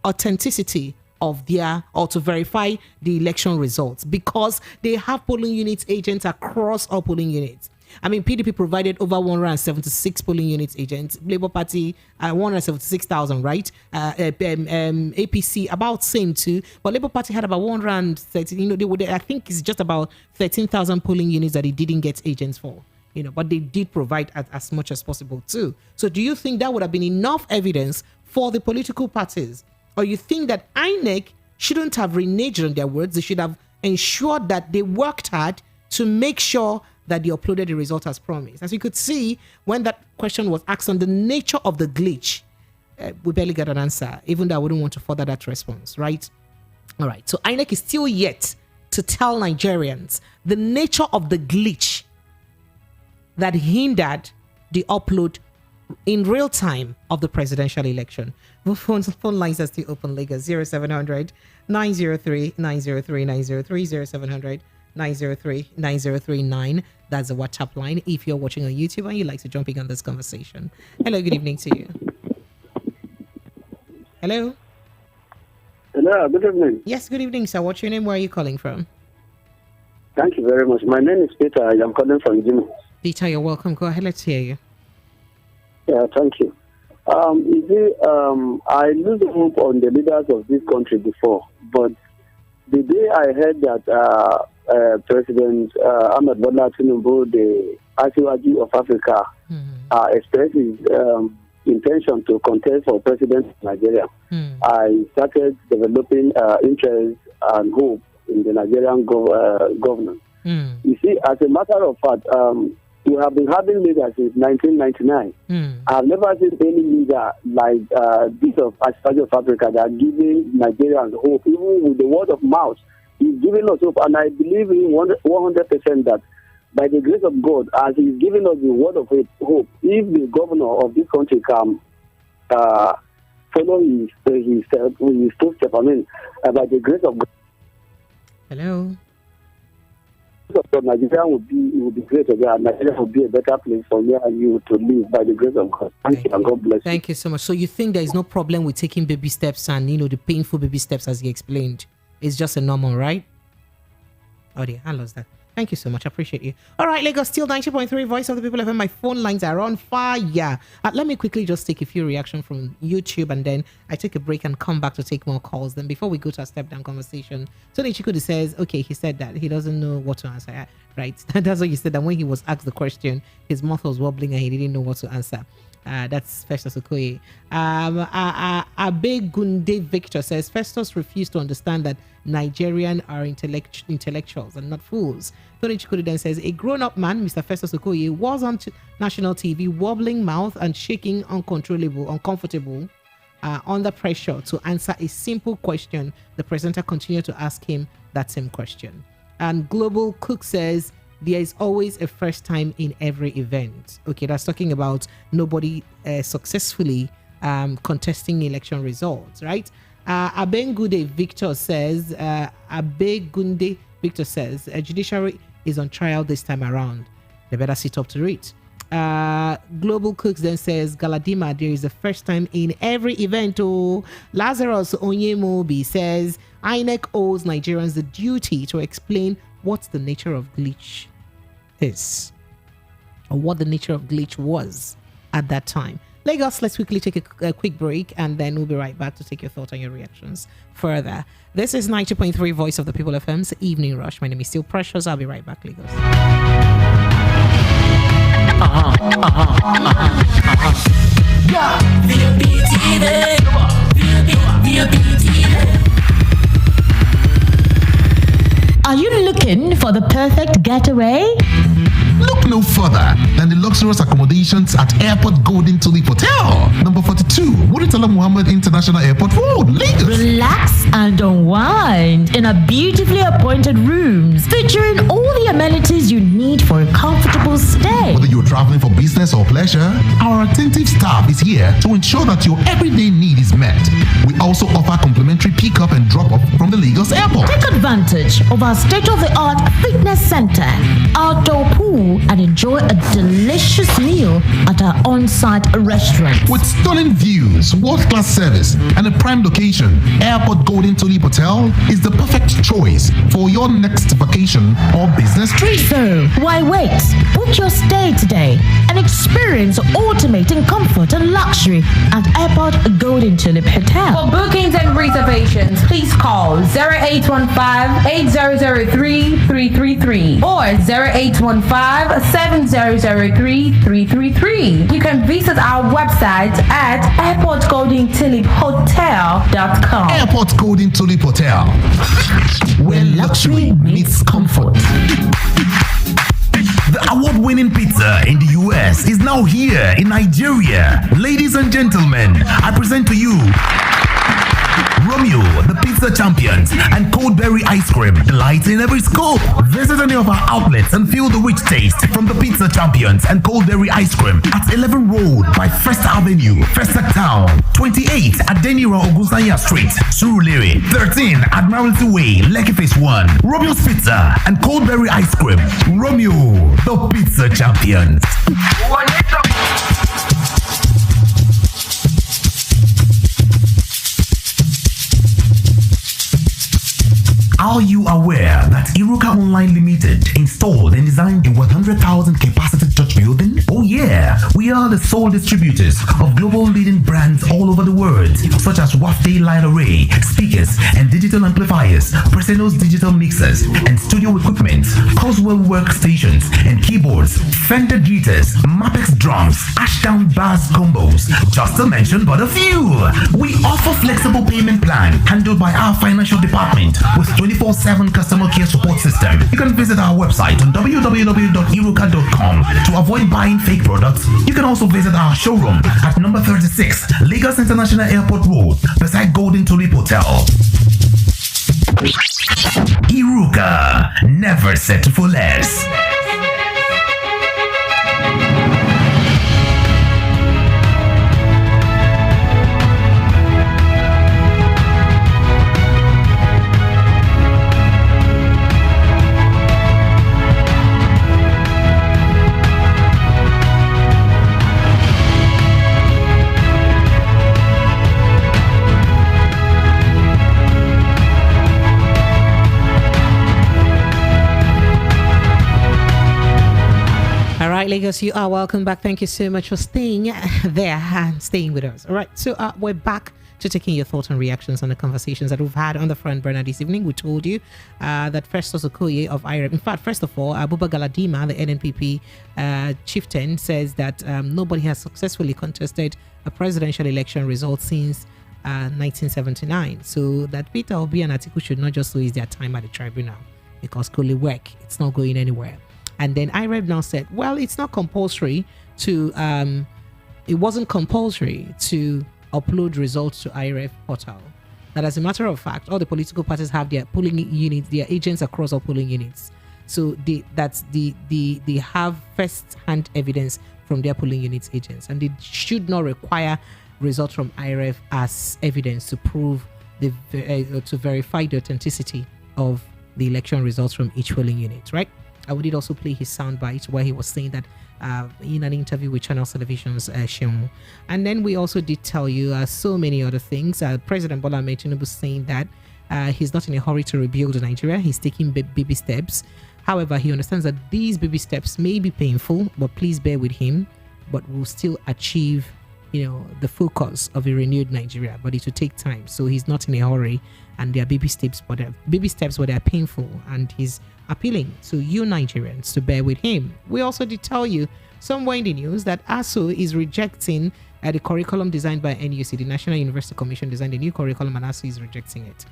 authenticity of their, or to verify the election results, because they have polling units agents across all polling units? I mean, PDP provided over 176 polling units agents. Labour Party, 176,000, right? APC, about same too. But Labour Party had about 130, I think it's just about 13,000 polling units that they didn't get agents for. But they did provide as much as possible too. So do you think that would have been enough evidence for the political parties? Or you think that INEC shouldn't have reneged on their words? They should have ensured that they worked hard to make sure that they uploaded the result as promised. As you could see, when that question was asked on the nature of the glitch, we barely got an answer, even though I wouldn't want to further that response, right? All right, so INEC is still yet to tell Nigerians the nature of the glitch that hindered the upload in real time of the presidential election. The phone lines are still open, Lagos. 0700 903 903 903 0700 903 9039. That's the WhatsApp line if you're watching on YouTube and you'd like to jump in on this conversation. Hello, good evening to you. Hello. Hello, good evening. Yes, good evening, sir. What's your name? Where are you calling from? Thank you very much. My name is Peter. I'm calling from Jimmy. Peter, you're welcome. Go ahead. Let's hear you. Yeah, thank you. I lose hope on the leaders of this country before, but the day I heard that President Ahmed Bola Tinubu, the Asiwaju of Africa, expressed his intention to contest for president of Nigeria, I started developing interest and hope in the Nigerian government. You see, as a matter of fact, we have been having leaders since 1999. I've never seen any leader like this of Asiwaju of Africa that are giving Nigerians hope, even with the word of mouth. He's giving us hope, and I believe in 100% that by the grace of God, as he's giving us the word of hope, if the governor of this country can follow his footsteps, by the grace of God. Hello. Nigeria will be great again. Nigeria will be a better place for me and you to live by the grace of God. Thank you, and God bless you. Thank you so much. So you think there is no problem with taking baby steps and the painful baby steps as he explained? It's just a normal, right? Oh dear, I lost that. Thank you so much. I appreciate you. All right, Lagos, still 90.3 Voice of the People FM. My phone lines are on fire. Let me quickly just take a few reactions from YouTube, and then I take a break and come back to take more calls. Then before we go to a step-down conversation, Tony Chikudu says, okay, he said that he doesn't know what to answer. Right? That's what he said, that when he was asked the question, his mouth was wobbling and he didn't know what to answer. That's Festus Okoye. Abe Gunde Victor says, Festus refused to understand that Nigerian are intellectuals and not fools. Tony Chikudu then says, a grown-up man, Mr. Festus Okoye, was on national TV, wobbling mouth and shaking uncomfortable, under pressure to answer a simple question. The presenter continued to ask him that same question. And Global Cook says, there is always a first time in every event. Okay, that's talking about nobody successfully contesting election results, right? Abengunde Victor says, judiciary is on trial this time around. They better sit up to it. Global Cooks then says, Galadima, there is a first time in every event. Oh, Lazarus Onyemobi says, INEC owes Nigerians the duty to explain what the nature of glitch is, or what the nature of glitch was at that time. Lagos, let's quickly take a quick break, and then we'll be right back to take your thoughts and your reactions further. This is 90.3 Voice of the People FM's Evening Rush. My name is Still Precious. I'll be right back, Lagos. Are you looking for the perfect getaway? Look no further than the luxurious accommodations at Airport Golden Tulip Hotel, number 42, Muritala Muhammad International Airport Road, Lagos. Relax and unwind in a beautifully appointed rooms featuring all the amenities you need for a comfortable stay. Whether you're traveling for business or pleasure, our attentive staff is here to ensure that your everyday need is met. We also offer complimentary pick-up and drop-off from the Lagos Airport. Take advantage of our state-of-the-art fitness center, outdoor pool, and enjoy a delicious meal at our on-site restaurant. With stunning views, world-class service, and a prime location, Airport Golden Tulip Hotel is the perfect choice for your next vacation or business trip. So, why wait? Book your stay today and experience ultimate in comfort and luxury at Airport Golden Tulip Hotel. For bookings and reservations, please call 0815-8003-333 or 0815-7003-333. You can visit our website at airportgoldentuliphotel.com. Airport Golden Tulip Hotel, where luxury meets comfort. The award-winning pizza in the US is now here in Nigeria. Ladies and gentlemen, I present to you Romeo, the pizza champions, and cold berry ice cream, delight in every scoop. Visit any of our outlets and feel the rich taste from the pizza champions and cold berry ice cream at 11 Road by First Avenue, Festac Town, 28 at Denira Ogusanya Street, Surulere, 13 Admiralty Way, Lekki Phase 1. Romeo's Pizza and cold berry ice cream. Romeo, the pizza champions. Are you aware that Iruka Online Limited installed and designed a 100,000 capacity church building? Oh yeah, we are the sole distributors of global leading brands all over the world, such as Wafday Line Array, speakers and digital amplifiers, Preseno's digital mixers and studio equipment, Coswell workstations and keyboards, Fender guitars, Mapex drums, Ashdown bass combos, just to mention but a few. We offer flexible payment plan handled by our financial department with 24/7 customer care support system. You can visit our website on www.iruka.com to avoid buying fake products. You can also visit our showroom at number 36 Lagos International Airport Road beside Golden Tulip Hotel. Iruka, never settle for less. Lagos, you are welcome back. Thank you so much for staying there and staying with us. All right, so we're back to taking your thoughts and reactions on the conversations that we've had on the front burner this evening. We told you that Festus Okoye of IREP, in fact, first of all, Abuba Galadima, the NNPP chieftain, says that nobody has successfully contested a presidential election result since 1979. So that Peter Obi and Atiku should not just waste their time at the tribunal because could work. It's not going anywhere. And then IREB now said, well, it's not compulsory to, it wasn't compulsory to upload results to IREF portal. That as a matter of fact, all the political parties have their polling units, their agents across all polling units. So they have first-hand evidence from their polling units agents, and they should not require results from IREF as evidence to prove to verify the authenticity of the election results from each polling unit, right? We did also play his soundbite where he was saying that in an interview with Channel Television's Shemu. And then we also did tell you so many other things. President Bola Ahmed Tinubu saying that he's not in a hurry to rebuild Nigeria. He's taking baby steps. However, he understands that these baby steps may be painful, but please bear with him. But we'll still achieve, the focus of a renewed Nigeria. But it will take time. So he's not in a hurry, and they are baby steps, but they're painful. And he's appealing to you Nigerians to bear with him. We also did tell you somewhere in the news that ASU is rejecting the curriculum designed by NUC. The National University Commission designed a new curriculum, and ASU is rejecting it.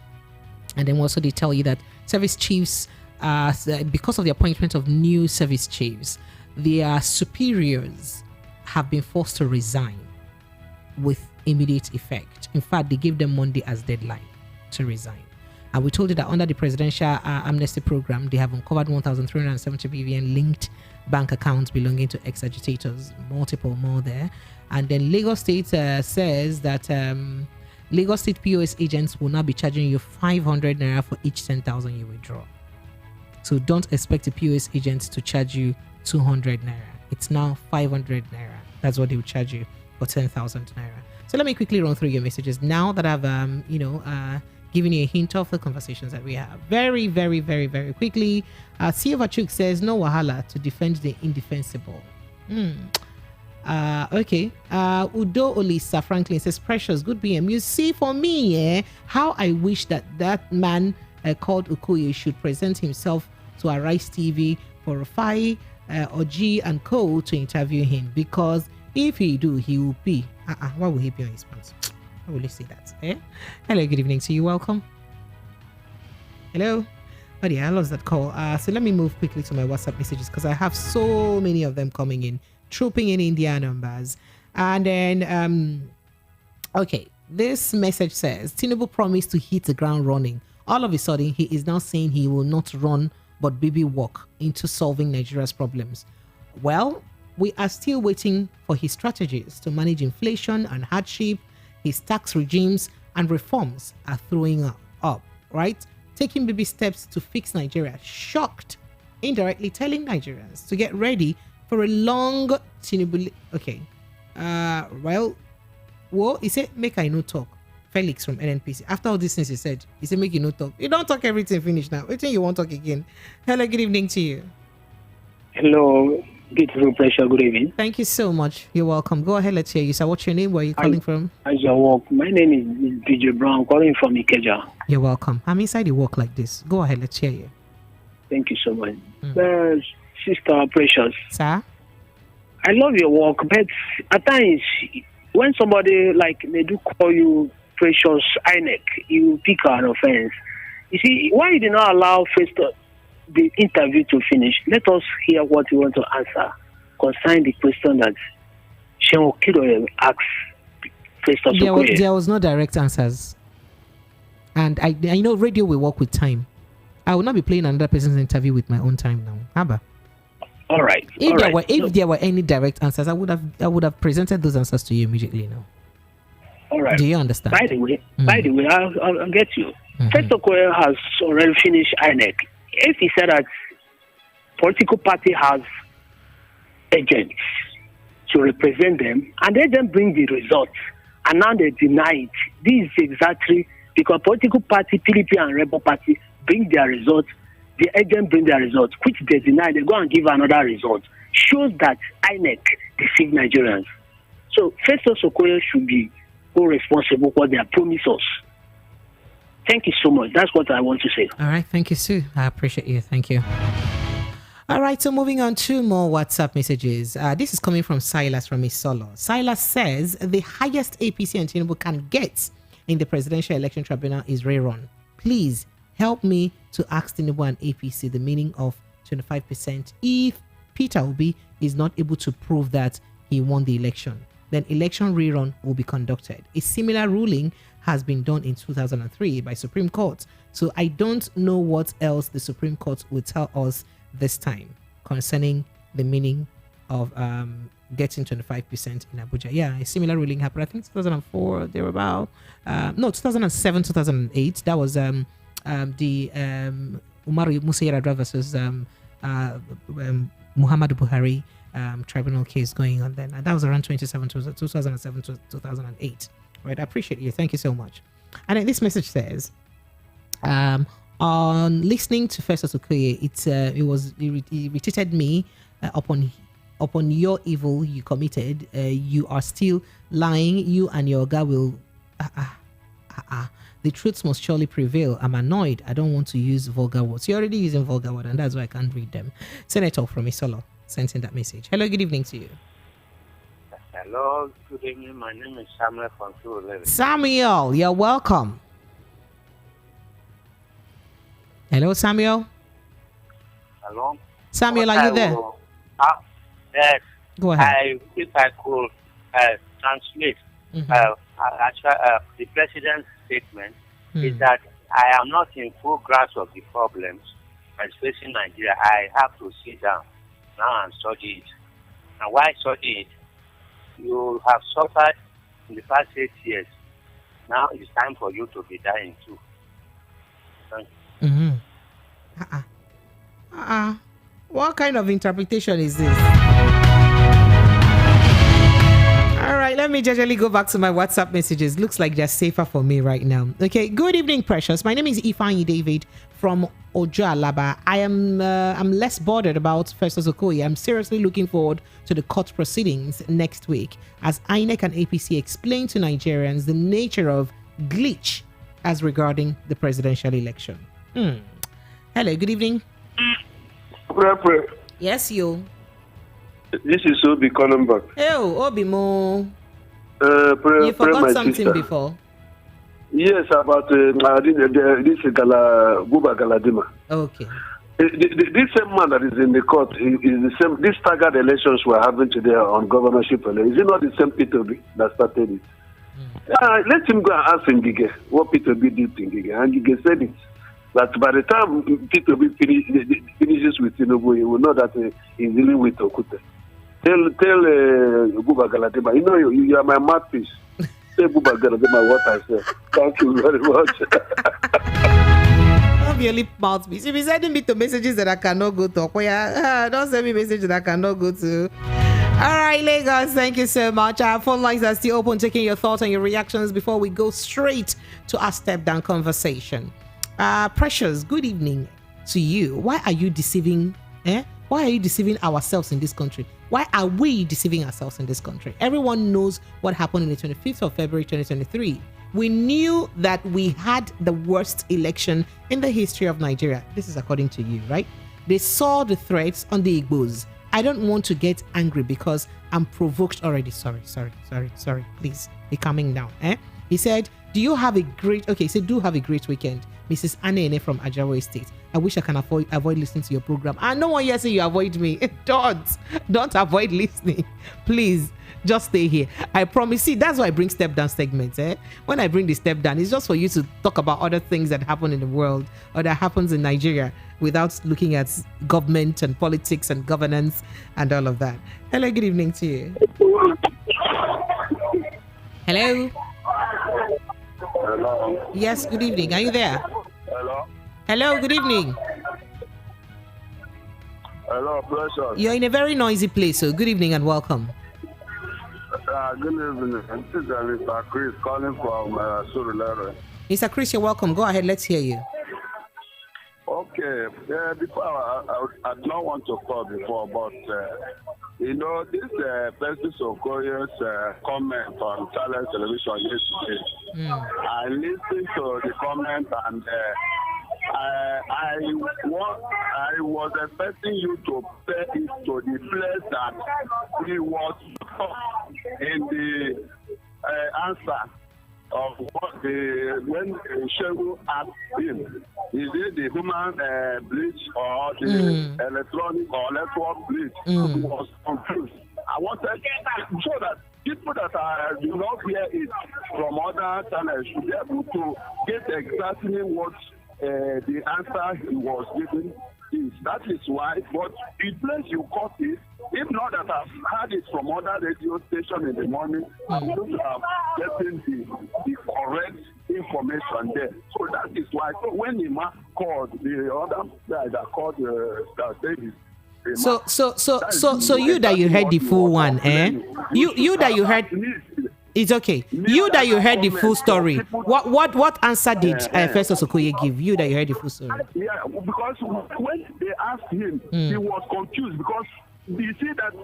And then we also did tell you that service chiefs, because of the appointment of new service chiefs, their superiors have been forced to resign with immediate effect. In fact, they gave them Monday as deadline to resign. And we told you that under the presidential amnesty program, they have uncovered 1,370 BVN linked bank accounts belonging to ex-agitators, multiple more there. And then Lagos State says that Lagos State POS agents will now be charging you 500 naira for each 10,000 you withdraw. So don't expect a POS agent to charge you 200 naira. It's now 500 naira. That's what they will charge you for 10,000 naira. So let me quickly run through your messages now that I've giving you a hint of the conversations that we have. Very, very, very, very quickly. Silva Chuk says, no wahala to defend the indefensible. Okay. Udo Olisa Franklin says, Precious, good BM. You see, for me, how I wish that man called Okoye should present himself to Arise TV for Rufai, Oji, and Co. to interview him. Because if he do, he will be. Why will he be on his pants? How will you say that? Hello, good evening to you. Welcome. Hello. Oh yeah, I lost that call. So let me move quickly to my WhatsApp messages because I have so many of them coming in, trooping in India numbers. And then, okay, this message says, Tinubu promised to hit the ground running. All of a sudden, he is now saying he will not run, but baby walk into solving Nigeria's problems. Well, we are still waiting for his strategies to manage inflation and hardship. His tax regimes and reforms are throwing up, right? Taking baby steps to fix Nigeria. Shocked, indirectly telling Nigerians to get ready for a long Tinubu. Okay. Well, he said, make I no talk. Felix from NNPC. After all these things he said, make you no talk. You don't talk everything finished now. Wait till you won't talk again. Hello, good evening to you. Hello. Beautiful pressure, good evening. Thank you so much. You're welcome. Go ahead, let's hear you. So what's your name? Where are you calling from? As your work. My name is DJ Brown, calling from Ikeja. You're welcome. I'm inside the work like this. Go ahead, let's hear you. Thank you so much. Sister Precious. Sir? I love your work, but at times, when somebody they do call you Precious INEC, you pick an offense. You see, why you did not allow Festus the interview to finish? Let us hear what you want to answer concerning the question that Shehu Kidoye asked Festus. There was no direct answers. And I know radio will work with time. I will not be playing another person's interview with my own time now. Haba. All right. If there were any direct answers, I would have presented those answers to you immediately now. All right. Do you understand? By the way, I'll get you. Festus has already finished INEC. If he said that political party has agents to represent them, and they then bring the results, and now they deny it. This is exactly because political party, PDP and Rebel Party bring their results, the agent bring their results, which they deny, they go and give another result. Shows that INEC deceive Nigerians. So Festus Okoye should be responsible for their promises. Thank you so much. That's what I want to say. All right. Thank you, Sue. I appreciate you. Thank you. All right. So moving on to more WhatsApp messages. This is coming from Silas from Isolo. Silas says the highest APC and Tinubu can get in the Presidential Election Tribunal is rerun. Please help me to ask Tinubu and APC the meaning of 25% if Peter Obi is not able to prove that he won the election. Then election rerun will be conducted. A similar ruling has been done in 2003 by Supreme Court. So I don't know what else the Supreme Court will tell us this time concerning the meaning of getting 25% in Abuja. Yeah, a similar ruling happened, I think 2004, they were about, 2007, 2008. That was the Umaru Musa Yar'Adua versus Muhammadu Buhari tribunal case going on then. And that was around 2007 to 2008. Right, I appreciate you. Thank you so much. And then this message says, on listening to Festus Okoye, he retweeted me upon your evil you committed. You are still lying. You and your guy will. The truth must surely prevail. I'm annoyed. I don't want to use vulgar words. You're already using vulgar words, and that's why I can't read them. Senator from Isolo sent in that message. Hello, good evening to you. Hello, good evening. My name is Samuel from Surulere. Samuel, you're welcome. Hello, Samuel. Hello. Samuel, are you there? Yes. Go ahead. If I could translate, the president's statement is that I am not in full grasp of the problems that's facing Nigeria. I have to sit down now and study it. And why study it? You have suffered in the past 8 years. Now it's time for you to be dying too. Thank you. What kind of interpretation is this? All right, let me generally go back to my WhatsApp messages. Looks like they're safer for me right now. Okay, good evening, precious. My name is Ifeanyi David from Ojo Alaba. I'm less bothered about Festus Okoye. I'm seriously looking forward to the court proceedings next week as INEC and APC explain to Nigerians the nature of glitch as regarding the presidential election. Hello, good evening. Pray. Yes, you. This is Obi calling back. Oh, Obi Mo. You forgot something sister. Before. Yes, about this Guba Galadima. Okay. This same man that is in the court is the same. These staggered elections we're having today on governorship. Is it not the same P2B that started it? Let him go and ask Ngige what P2B did to Ngige, and Ngige said it. That by the time P2B finishes with Tinubu, he will know that he's dealing with Okute. Tell Guba Galadima, you are my mouthpiece. Tell Guba Galadima what I said. Thank you very much. Don't be a lip mouthpiece. If you're sending me to messages that I cannot go to, don't send me messages that I cannot go to. All right, Lagos, thank you so much. Our phone lines are still open, taking your thoughts and your reactions before we go straight to our step-down conversation. Precious, good evening to you. Why are you deceiving? Why are you deceiving ourselves in this country? Why are we deceiving ourselves in this country? Everyone knows what happened on the 25th of February 2023. We knew that we had the worst election in the history of Nigeria. This is according to you, right? They saw the threats on the Igbos. I don't want to get angry because I'm provoked already. Sorry. Please be calming down. He said, do you have a great, okay, so do have a great weekend. Mrs. Anene from Ajawa Estate. I wish I can avoid listening to your program. And no one here say you avoid me. Don't avoid listening. Please, just stay here. I promise. See, that's why I bring step down segments. When I bring the step down, it's just for you to talk about other things that happen in the world or that happens in Nigeria without looking at government and politics and governance and all of that. Hello, good evening to you. Hello. Hello. Yes, good evening. Are you there? Hello. Hello, good evening. Hello, Precious. You're in a very noisy place, so good evening and welcome. Good evening. This is Mr. Chris calling from Surulere. Mr. Chris, you're welcome. Go ahead, let's hear you. Okay. Before I don't want to call before, but this Festus Okoye's comment on Channel Television yesterday. I listened to the comment and I was expecting you to pay it to the place that he was in the answer. of what when Shehu asked him, is it the human bleach or the electronic or network bleach? He was confused. I wanted so that people that do not hear it from other channels should be able to get exactly what the answer he was giving is. That is why, but the place you caught it, if not that I've heard it from other radio stations in the morning, I would have gotten the correct information there. So that is why, so when Ima called the other guy that called Star Davis, so you that you heard the full one, eh? You that you heard, it's okay. You that you heard the full story. What answer did Festus Okoye give? You that you heard the full story. Yeah, because when they asked him, he was confused because you see that.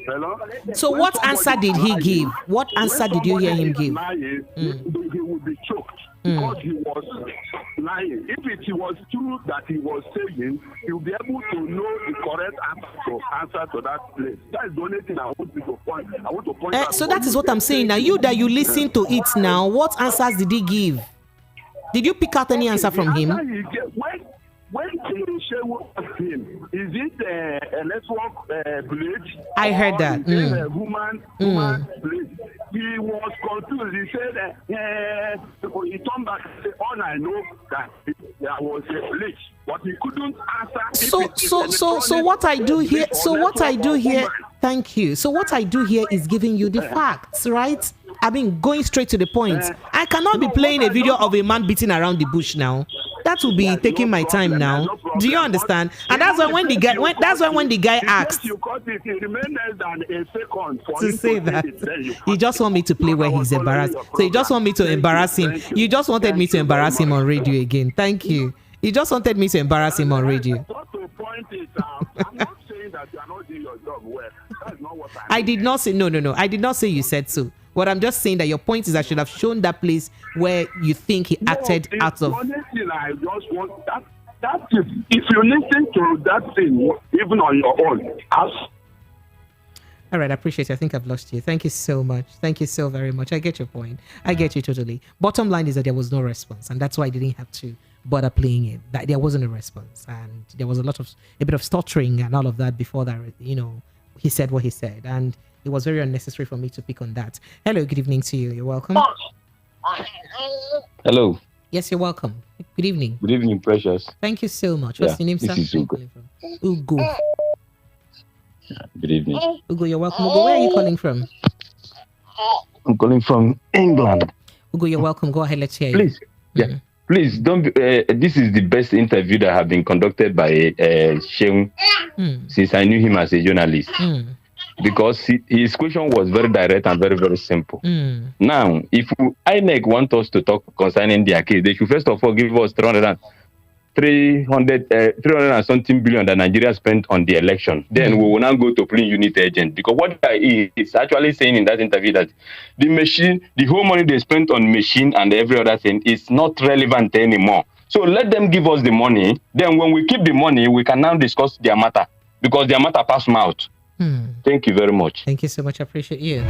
Hello? So what answer did he give? What answer did you hear him give? He would be choked because he was lying. If it was true that he was saying, he will be able to know the correct answer to that place. That is the only thing I want to point. I want to point out. So that is what I'm saying. Now, you that you listen to it now, what answers did he give? Did you pick out any answer from him? When Shehu asked him, is it a network bleach? I heard that. Is it a human bleach? He was confused. He said, he turned back and said, all I know that there was a bleach, but he couldn't answer. So what I do here, thank you. So what I do here is giving you the facts, right? I mean, going straight to the point. I cannot be playing a video of a man beating around the bush now. That will be taking my time now. Do you understand? And that's why when the guy asked to say that, he just want me to play where he's embarrassed. So he just want me to embarrass him. You just wanted me to embarrass him on radio again. Thank you. You just wanted me to embarrass him on radio. I did not say no. I did not say you said so. What I'm just saying that your point is I should have shown that place where you think he acted out of. Honestly, I just want that if you listen to that thing, even on your own, all right, I appreciate it. I think I've lost you. Thank you so much. Thank you so very much. I get your point. I get you totally. Bottom line is that there was no response, and that's why I didn't have to bother playing it. That there wasn't a response, and there was a bit of stuttering and all of that before that. He said what he said, and it was very unnecessary for me to pick on that. Hello, good evening to you. You're welcome. Hello. Yes, you're welcome. Good evening. Good evening, Precious. Thank you so much. What's your name, sir? This is Ugo. Ugo. Good evening. Ugo, you're welcome. Ugo, where are you calling from? I'm calling from England. Ugo, you're welcome. Go ahead, let's hear you. Please. Yeah. Please don't. This is the best interview that have been conducted by Shehu since I knew him as a journalist. Because his question was very direct and very, very simple. Now, if INEC want us to talk concerning their case, they should first of all give us 300 and something billion that Nigeria spent on the election. Then we will now go to polling unit agent. Because what he is actually saying in that interview that the whole money they spent on machine and every other thing is not relevant anymore. So let them give us the money. Then when we keep the money, we can now discuss their matter. Because their matter pass mouth. Thank you very much. Thank you so much. I appreciate you.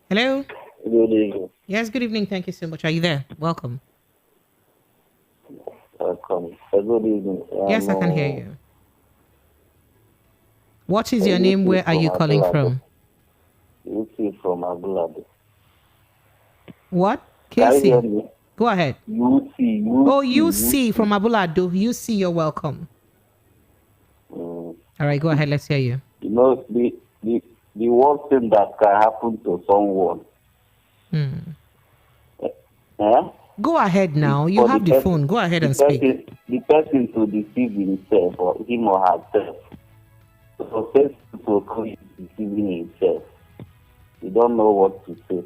Hello. Good evening. Yes, good evening. Thank you so much. Are you there? Welcome. Welcome. Good evening. Yes, I can hear you. What is your name? Where are you calling from? UC from Agulade. What? KC. Go ahead. UC. Oh, UC from Abulado. UC, you're welcome. All right, go ahead. Let's hear you. You know, the worst thing that can happen to someone. Go ahead now. You have the phone. Go ahead and speak. The person to deceive himself or him or herself. So first to is deceiving himself. You don't know what to say.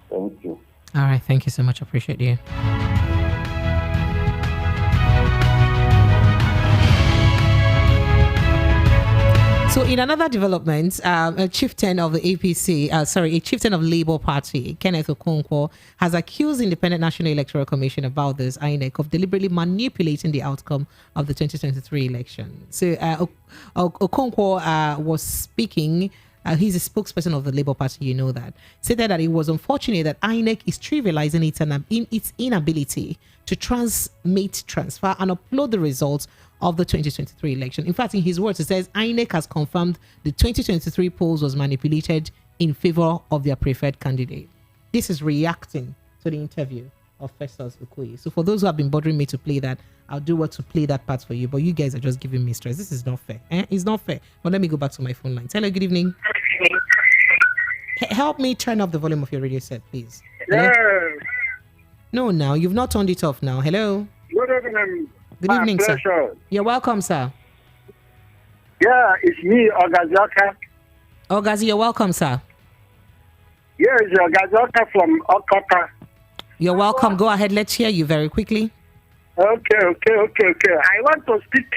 Thank you. All right. Thank you so much. I appreciate you. So, in another development, a chieftain of the APC, a chieftain of Labour Party, Kenneth Okonkwo, has accused the Independent National Electoral Commission about this, INEC, of deliberately manipulating the outcome of the 2023 election. So, Okonkwo was speaking. He's a spokesperson of the Labour Party, you know that. Said that it was unfortunate that INEC is trivializing its inability to transfer, and upload the results of the 2023 election. In fact, in his words, he says INEC has confirmed the 2023 polls was manipulated in favor of their preferred candidate. This is reacting to the interview of Festus Okoye. So for those who have been bothering me to play that, I'll do what to play that part for you. But you guys are just giving me stress. This is not fair. It's not fair. But let me go back to my phone line. Hello, good evening. Help me turn off the volume of your radio set, please. Yes. No, now you've not turned it off now. Hello. Good evening. Good evening, sir. You're welcome, sir. Yeah, it's me, Ogazoka. Ogazi, you're welcome, sir. Yeah, it's Ogazoka from Okota. You're welcome. Go ahead. Let's hear you very quickly. Okay. I want to speak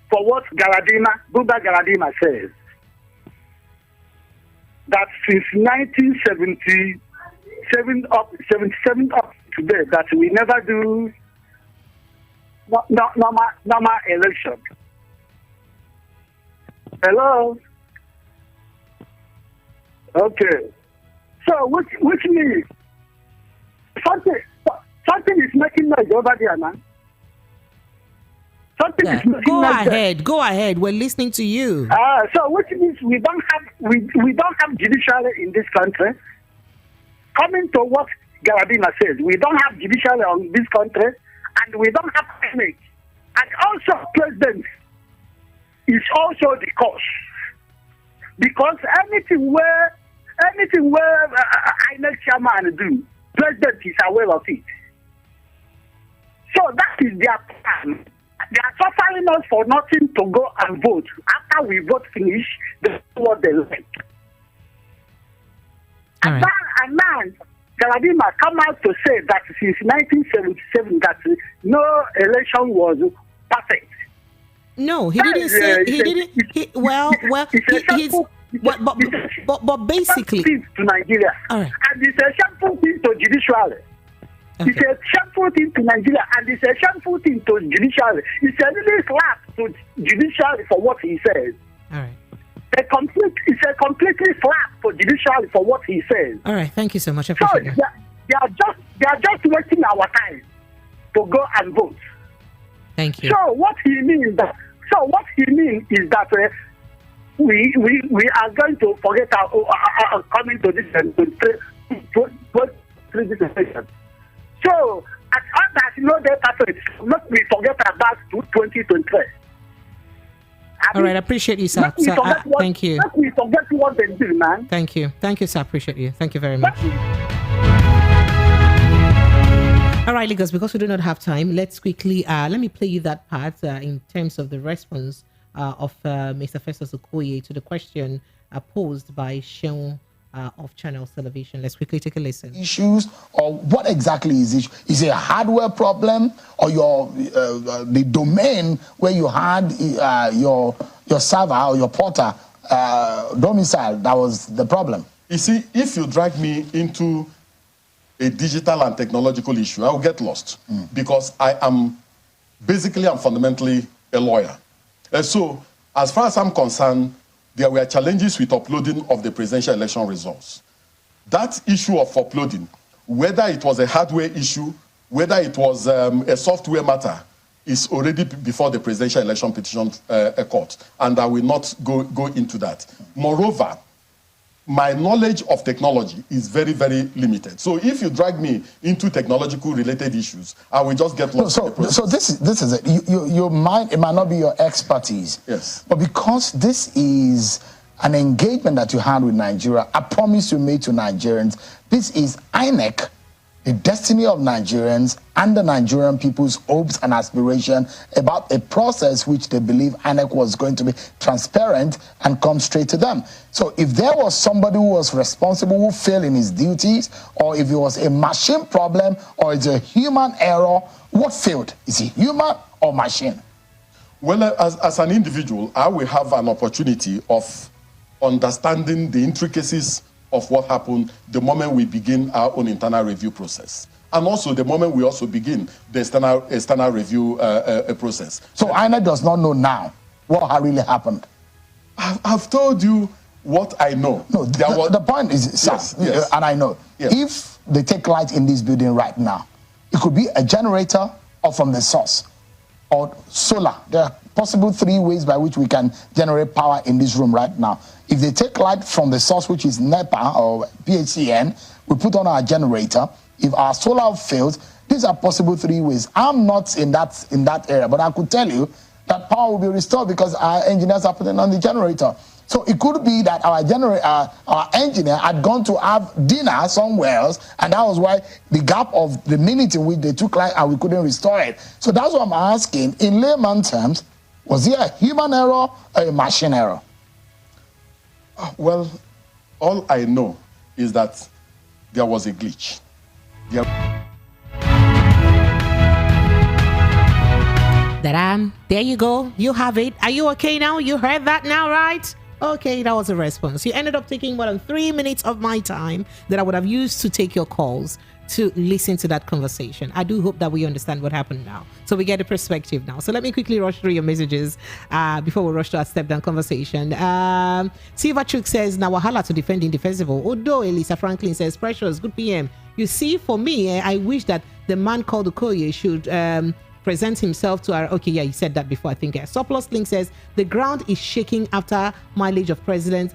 for what Buba Galadima says. That since 1977 up today, that we never do normal election. Hello? Okay. So, which means something is making noise over there, man. Something is making noise. Go ahead. We're listening to you. So, which means we don't have judiciary in this country. Coming to what Galadima says, we don't have judiciary in this country, and we don't have image. And also, president is also the cause, because anything where INEC chairman do, president is aware of it. So that is their plan. They are suffering us for nothing to go and vote. After we vote finish, they do what they like. And now, Galadima come out to say that since 1977 that no election was perfect. No, he didn't say. But basically, to Nigeria, and it's a shameful thing to judiciary. It's a shameful thing to Nigeria, and it's a shameful thing to judiciary. It's a really slap to judiciary for what he says. All right. It's a completely slap for judiciary for what he says. All right, thank you so much. I So appreciate that. they are just wasting our time to go and vote. Thank you. So what he means is that we are going to forget our coming to this and to this election. So as others know their pattern, not we forget about 2023. All right, I appreciate you, sir. Thank you. We forget what they do, man. Thank you, sir. I appreciate you. Thank you very much. All right, Lagos, because we do not have time, let's quickly, let me play you that part in terms of the response of Mr. Festus Okoye to the question posed by Sean of Channels Television. Let's quickly take a listen. Issues, or what exactly is it? Is it a hardware problem, or the domain where you had your server or your porter domicile that was the problem? You see, if you drag me into a digital and technological issue, I will get lost because I'm fundamentally a lawyer. And so, as far as I'm concerned, there were challenges with uploading of the presidential election results. That issue of uploading, whether it was a hardware issue, whether it was a software matter, is already before the presidential election petition court, and I will not go into that. Moreover, my knowledge of technology is very, very limited. So if you drag me into technological related issues, I will just get lost. So this is it. It might not be your expertise. Yes. But because this is an engagement that you had with Nigeria, a promise you made to Nigerians, this is INEC, the destiny of Nigerians and the Nigerian people's hopes and aspirations about a process which they believe INEC was going to be transparent and come straight to them. So if there was somebody who was responsible who failed in his duties, or if it was a machine problem or it's a human error, what failed? Is it human or machine? Well, as an individual, I will have an opportunity of understanding the intricacies of what happened the moment we begin our own internal review process. And also the moment we also begin the external review process. So INEC does not know now what really happened? I've told you what I know. No, the point is, sir, yes. And I know, if they take light in this building right now, it could be a generator or from the source or solar. There are possible 3 ways by which we can generate power in this room right now. If they take light from the source, which is NEPA or PHCN, we put on our generator. If our solar fails, these are possible 3 ways. I'm not in that area, but I could tell you that power will be restored because our engineers are putting on the generator. So it could be that our engineer had gone to have dinner somewhere else, and that was why the gap of the minute in which they took light and we couldn't restore it. So that's what I'm asking. In layman terms, was it a human error or a machine error? Well, all I know is that there was a glitch. There you go. You have it. Are you okay now? You heard that now, right? Okay, that was a response. You ended up taking more than 3 minutes of my time that I would have used to take your calls to listen to that conversation. I do hope that we understand what happened now. So we get a perspective now. So let me quickly rush through your messages before we rush to our step-down conversation. Silva Chuk says, now wahala to defend indefensible. Odo Elisa Franklin says, Precious, good PM. You see, for me, I wish that the man called Okoye should present himself to our... Okay, yeah, you said that before, I think. Surplus Link says, the ground is shaking after mileages of presidents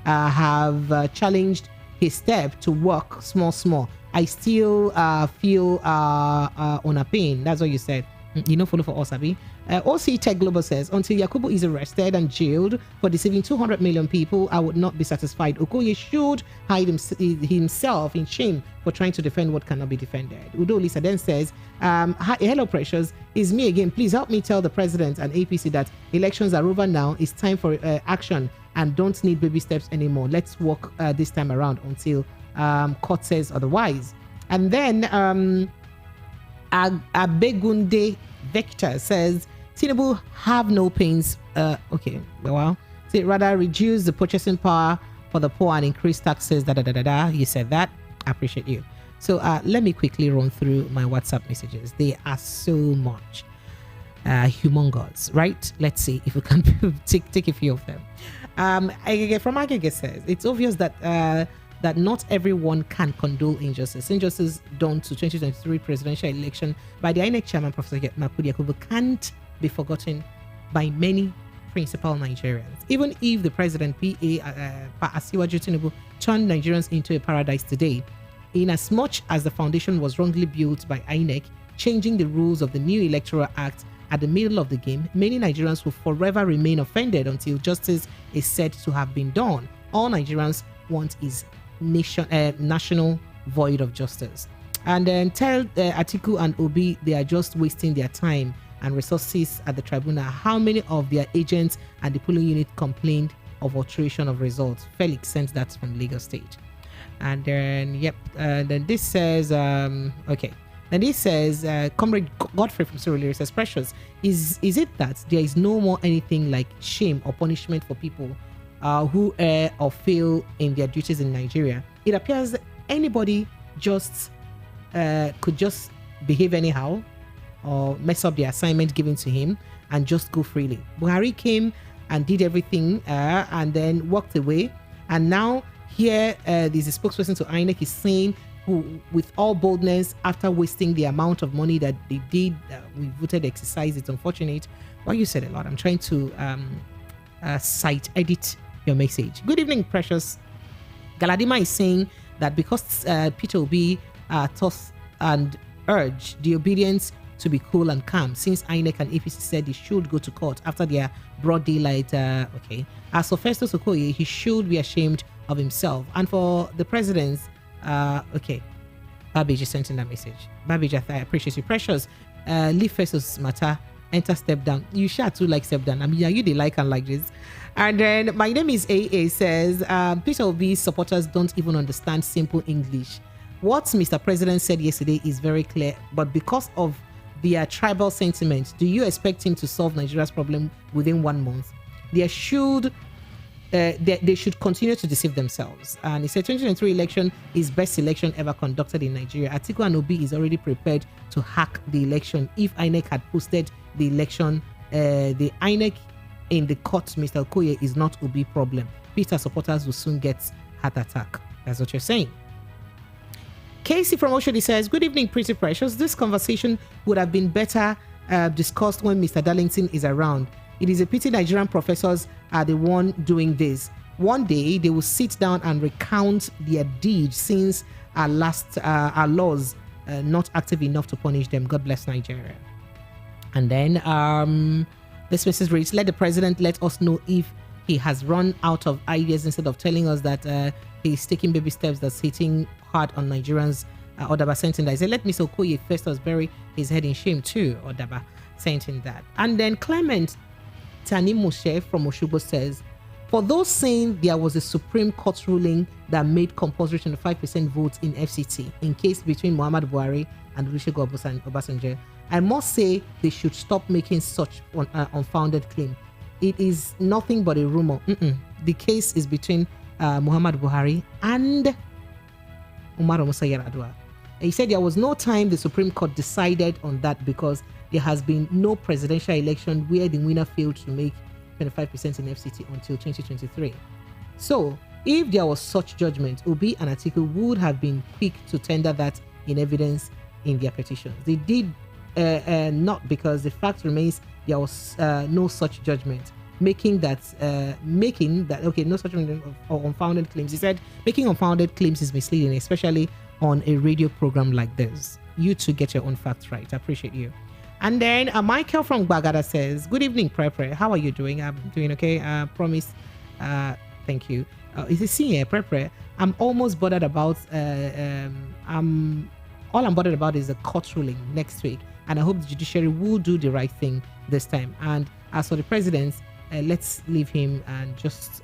have challenged his step to work small. I still feel on a pain. That's what you said. You know, follow for us, Abi. OC Tech Global says, until Yakubu is arrested and jailed for deceiving 200 million people, I would not be satisfied. Okoye should hide himself in shame for trying to defend what cannot be defended. Udo Lisa then says, hello, Precious. It's me again. Please help me tell the president and APC that elections are over now. It's time for action and don't need baby steps anymore. Let's work this time around until court says otherwise. And then Abegunde Vector says, Tinubu have no pains. Okay, well, say rather reduce the purchasing power for the poor and increase taxes. You said that. I appreciate you. So let me quickly run through my WhatsApp messages. They are so much humongous, right? Let's see if we can take a few of them. From Agege says, it's obvious that not everyone can condole injustice. Injustice done to 2023 presidential election by the INEC chairman, Professor Makudi Yakubu, can't be forgotten by many principal Nigerians. Even if the president, Asiwaju Tinubu, turned Nigerians into a paradise today, in as much as the foundation was wrongly built by INEC, changing the rules of the new Electoral Act at the middle of the game, many Nigerians will forever remain offended until justice is said to have been done. All Nigerians want is national void of justice. And then tell Atiku and Obi they are just wasting their time and resources at the tribunal. How many of their agents and the polling unit complained of alteration of results? Felix sent that from Lagos State. And then then this says okay. Then this says Comrade Godfrey from Surulere says, Precious, is it that there is no more anything like shame or punishment for people who err or fail in their duties in Nigeria? It appears that anybody just could just behave anyhow or mess up the assignment given to him and just go freely. Buhari came and did everything and then walked away. And now here there's a spokesperson to INEC is saying, with all boldness, after wasting the amount of money that they did, we voted exercise. It's unfortunate. Well, you said a lot. I'm trying to edit your message. Good evening, Precious. Galadima is saying that because Peter Obi taught and urged the obedience to be cool and calm, since INEC and APC said he should go to court after their broad daylight. Okay. As for Festus Okoye, he should be ashamed of himself. And for the president's, okay. Babbage is sent in that message. Babbage, I appreciate you. Precious, leave Festus matter. Enter step down. You sure too like step down. I mean, you they like and like this. And then my name is AA says, Peter Obi's supporters don't even understand simple English. What Mr. President said yesterday is very clear, but because of their tribal sentiments, do you expect him to solve Nigeria's problem within 1 month? They should continue to deceive themselves. And he said 2023 election is best election ever conducted in Nigeria. Atiku and Obi is already prepared to hack the election. If INEC had posted the election, the INEC in the court, Mr. Okoye, is not Obi problem. Peter supporters will soon get heart attack. That's what you're saying. Casey from Oshodi says, good evening, Pretty Precious. This conversation would have been better discussed when Mr. Darlington is around. It is a pity Nigerian professors are the one doing this. One day they will sit down and recount their deeds since our laws not active enough to punish them. God bless Nigeria. And then this message reads, let the president let us know if he has run out of ideas instead of telling us that he's taking baby steps that's hitting hard on Nigerians. Odaba sent in that. He said, let Mr. Okoye Festus bury his head in shame too. Odaba sent in that. And then Clement Tani Moshe from Oshubo says, for those saying there was a Supreme Court ruling that made compulsory 25% votes in FCT in case between Muhammad Buhari and Olusegun Obasanjo, I must say they should stop making such unfounded claim. It is nothing but a rumor. The case is between Muhammad Buhari and Umar Musa Yar'Adua. He said there was no time the Supreme Court decided on that because there has been no presidential election where the winner failed to make 25% in FCT until 2023. So, if there was such judgment, Obi and Atiku would have been quick to tender that in evidence in their petitions. They did not, because the fact remains there was no such judgment. Making that no such unfounded claims. He said making unfounded claims is misleading, especially on a radio program like this. You to get your own facts right. I appreciate you. And then Michael from Bagada says, good evening, Prepre. How are you doing? I'm doing okay. Promise. Thank you. Is it senior Prepre? I'm almost bothered about all I'm bothered about is the court ruling next week. And I hope the judiciary will do the right thing this time. And as for the president, let's leave him and just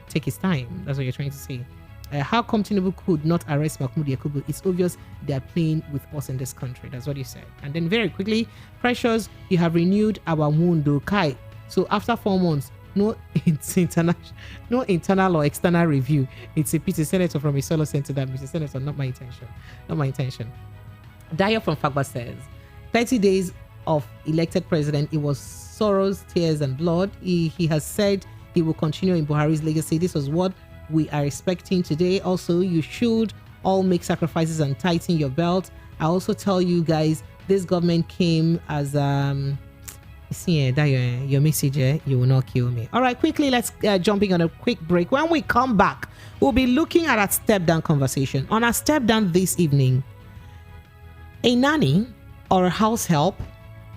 take his time. That's what you're trying to say. How come Tinubu could not arrest Mahmoud Yakubu? It's obvious they're playing with us in this country. That's what you said. And then very quickly, Precious, you have renewed our wound, Kai. So after 4 months, no internal or external review. It's a pity. Senator from Isolo sent to that. Mr. Senator, not my intention. Not my intention. Daya from Fagba says, 30 days of elected president, it was sorrows, tears, and blood. He has said he will continue in Buhari's legacy. This was what we are expecting today. Also, you should all make sacrifices and tighten your belt. I also tell you guys, this government came as your message, you will not kill me. All right, quickly, let's jumping on a quick break. When we come back, we'll be looking at our step down conversation. On our step down this evening, a nanny or a house help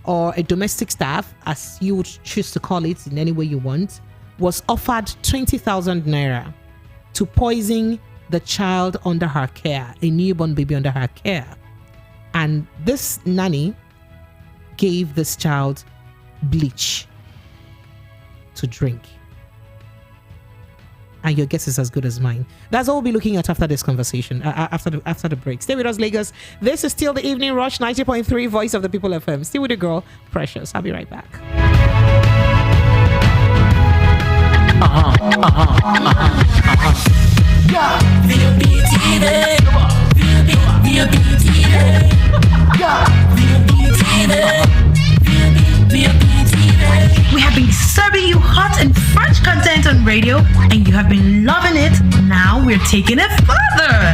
or a domestic staff, as you would choose to call it in any way you want, was offered 20,000 naira to poison the child under her care, a newborn baby under her care. And this nanny gave this child bleach to drink. And your guess is as good as mine. That's all we'll be looking at after this conversation, after the break. Stay with us, Lagos. This is still the Evening Rush, 90.3 Voice of the People FM. Stay with your girl, Precious. I'll be right back. We have been serving you hot and fresh content on radio, and you have been loving it. Now we're taking it further.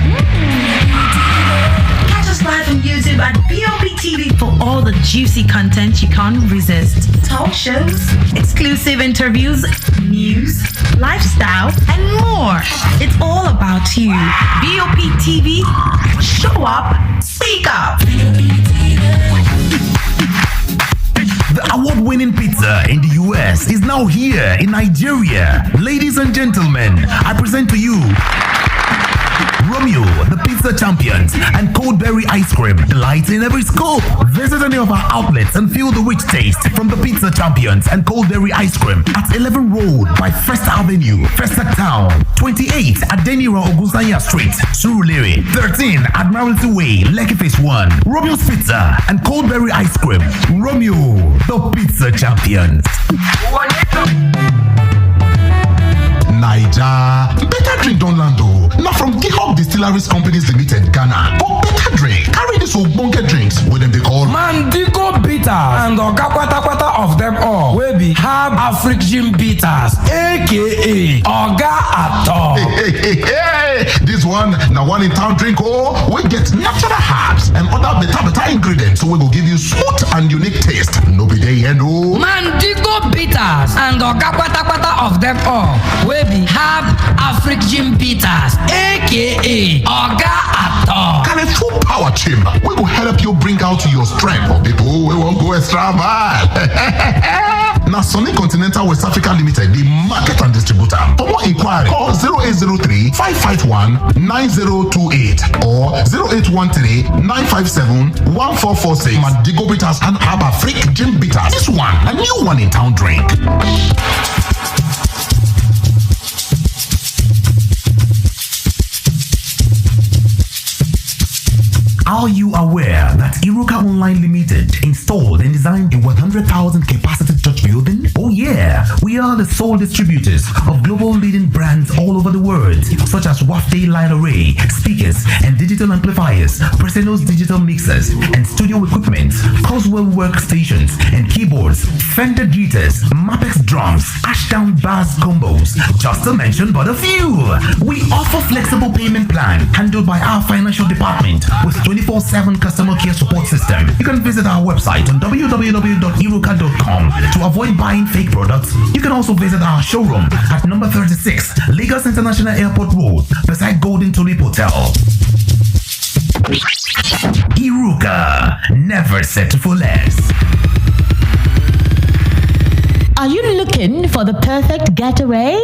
Catch us live on YouTube at POP TV for all the juicy content you can't resist. Talk shows, exclusive interviews, news, lifestyle, and more. It's all about you. BOP TV, show up, speak up. The award-winning pizza in the US is now here in Nigeria. Ladies and gentlemen, I present to you Romeo, the pizza champions, and Coldberry ice cream delights in every scoop. Visit any of our outlets and feel the rich taste from the pizza champions and Coldberry ice cream at 11 Road by First Avenue, First Town, 28 at Deniro Ogusanya Street, Surulere, 13 Admiralty Way, Lekki Phase 1, Romeo's Pizza and Coldberry ice cream. Romeo, the pizza champions. Naija, better drink don land o. Na from Gihog Distilleries Companies Limited, Ghana. For better drink, carry this ogbonge drinks wey dem dey call Mandigo Bitters and Oga Kwata of them all wey be Herb African Bitters, aka Oga Ato. Hey, this one na one in town drink wey get natural herbs and other better ingredients wey go give you smooth and unique taste. No be there here no. Mandigo Bitters and Oga Kwata of them all wey be Herb African Bitters, aka Oga Ato. Carry full power chamber wey go help you bring out your strength for people wey wan go extra mile. Na Sunny Continental West Africa Limited, the market and distributor. For more inquiry, call 0803-551-9028 or 0813-957-1446. Mandigo Bitters and Herb African Bitters. This one, a new one in town drink. Are you aware that Iruka Online Limited installed and designed a 100,000 capacity church building? Oh yeah, we are the sole distributors of global leading brands all over the world, such as Wafday Line Array, speakers and digital amplifiers, Preseno's digital mixers and studio equipment, Coswell workstations and keyboards, Fender guitars, Mapex drums, Ashdown bass combos, just to mention but a few. We offer flexible payment plan handled by our financial department with 24/7 customer care support system. You can visit our website on www.iruka.com to avoid buying fake products. You can also visit our showroom at number 36 Lagos International Airport Road beside Golden Tulip Hotel. Iruka, never settle for less. Are you looking for the perfect getaway?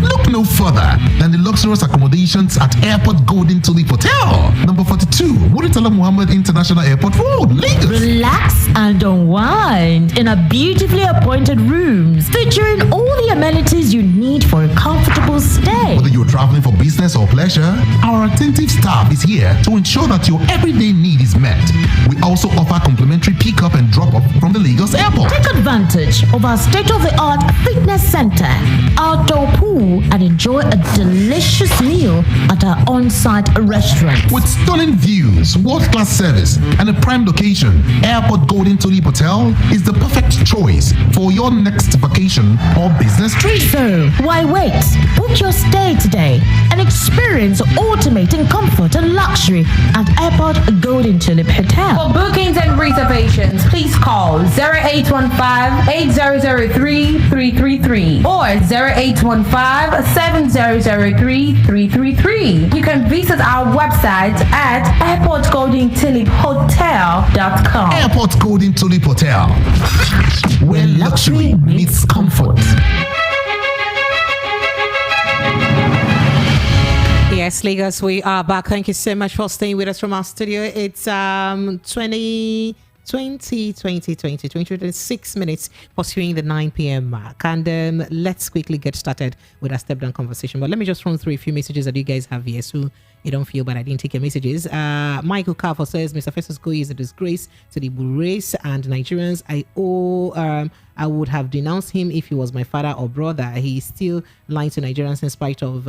Look no further than the luxurious accommodations at Airport Golden Tulip Hotel, number 42, Muritala Muhammad International Airport Road, Lagos. Relax and unwind in a beautifully appointed rooms featuring all the amenities you need for a comfortable stay. Whether you're traveling for business or pleasure, our attentive staff is here to ensure that your everyday need is met. We also offer complimentary pick-up and drop-off from the Lagos Airport. Take advantage of our state-of-the-art fitness center, outdoor pool, and enjoy a delicious meal at our on-site restaurant. With stunning views, world-class service, and a prime location, Airport Golden Tulip Hotel is the perfect choice for your next vacation or business trip. So, why wait? Book your stay today and experience ultimate in comfort and luxury at Airport Golden Tulip Hotel. For bookings and reservations, please call 0815-8003-333 or 0815-7003-333. You can visit our website at airportgoldentuliphotel.com. Airport Golden Tulip Hotel, where luxury meets comfort. Yes, Lagos, we are back. Thank you so much for staying with us from our studio. It's 26 minutes pursuing the 9 p.m. mark. And let's quickly get started with our step-down conversation. But let me just run through a few messages that you guys have here so you don't feel bad I didn't take your messages. Michael Carver says, Mr. Festus is a disgrace to the race and Nigerians. I would have denounced him if he was my father or brother. He's still lying to Nigerians in spite of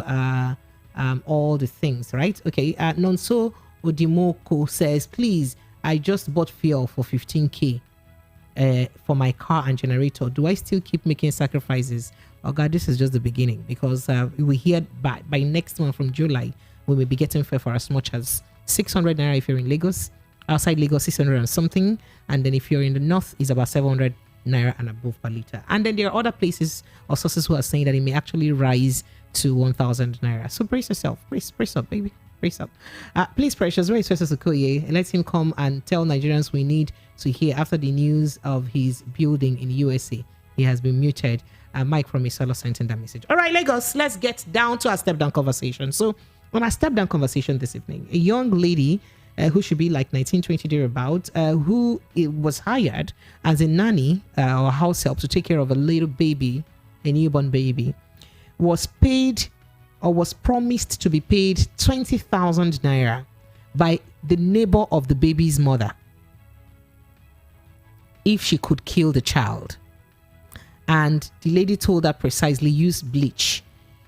all the things, right? Okay. Nonso Odimoko says, please, I just bought fuel for 15K for my car and generator. Do I still keep making sacrifices? Oh God, this is just the beginning, because we hear by next month from July, we may be getting fuel for as much as 600 naira if you're in Lagos. Outside Lagos, 600 and something. And then if you're in the north, it's about 700 naira and above per liter. And then there are other places or sources who are saying that it may actually rise to 1,000 naira. So brace yourself. Brace up, baby. Brace up. Please, Precious, where is Festus Okoye? Let him come and tell Nigerians we need to hear after the news of his building in USA. He has been muted. Mike from Isolo sent in that message. All right, Lagos, let's get down to our step-down conversation. So On our step down conversation this evening, a young lady who should be like 19, 20 thereabouts, who was hired as a nanny or house help to take care of a little baby, a newborn baby, was paid or was promised to be paid 20,000 naira by the neighbor of the baby's mother if she could kill the child. And the lady told her precisely, use bleach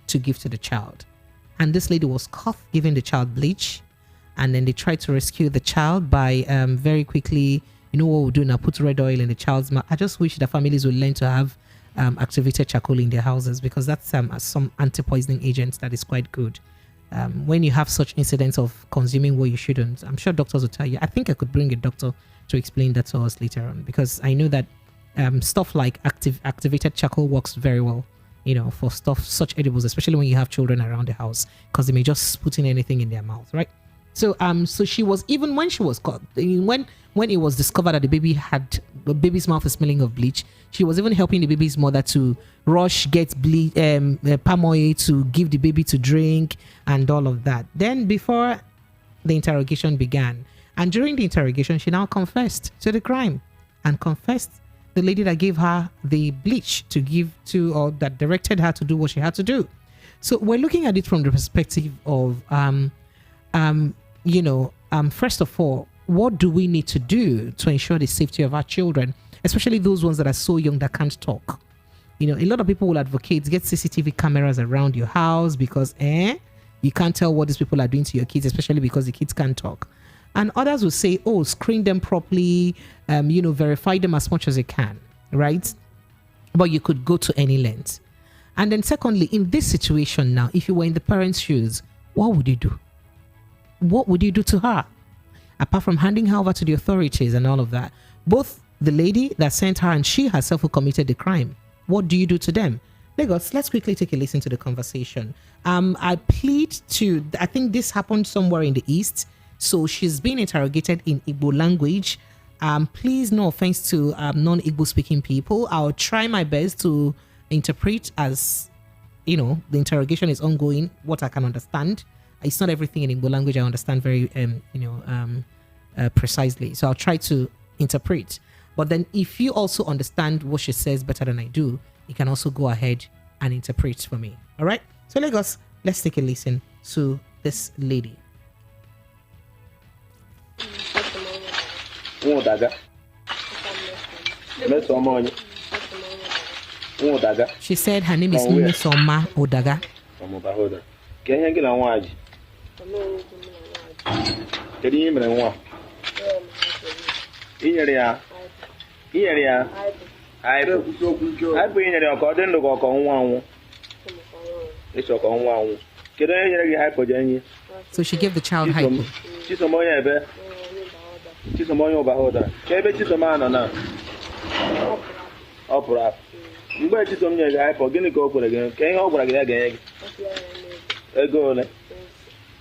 to give to the child. And this lady was caught giving the child bleach. And then they tried to rescue the child by very quickly, you know what we'll do now, put red oil in the child's mouth. I just wish the families would learn to have activated charcoal in their houses, because that's some anti-poisoning agent that is quite good. When you have such incidents of consuming what you shouldn't, I'm sure doctors will tell you. I think I could bring a doctor to explain that to us later on, because I know that stuff like activated charcoal works very well, you know, for stuff such edibles, especially when you have children around the house, because they may just put in anything in their mouth, right? So so she was, even when she was caught, when it was discovered that the baby's mouth is smelling of bleach, she was even helping the baby's mother to rush get palm oil to give the baby to drink and all of that. Then before the interrogation began, and during the interrogation, she now confessed to the crime and confessed the lady that gave her the bleach to give to, or that directed her to do what she had to do. So we're looking at it from the perspective of first of all, what do we need to do to ensure the safety of our children, especially those ones that are so young that can't talk? You know, a lot of people will advocate get CCTV cameras around your house because you can't tell what these people are doing to your kids, especially because the kids can't talk. And others will say, oh, screen them properly, verify them as much as you can, right? But you could go to any length. And then secondly, in this situation now, if you were in the parents' shoes, what would you do? What would you do to her? Apart from handing her over to the authorities and all of that, both the lady that sent her and she herself who committed the crime, what do you do to them? Lagos, let's quickly take a listen to the conversation. I think this happened somewhere in the East. So she's being interrogated in Igbo language. Please, no offense to non-Igbo speaking people. I'll try my best to interpret as, the interrogation is ongoing, what I can understand. It's not everything in Igbo language I understand very, precisely. So I'll try to interpret. But then if you also understand what she says better than I do, you can also go ahead and interpret for me. All right? So Lagos, let's take a listen to this lady. She said her name is Soma Odaga. So she gave the child hypo.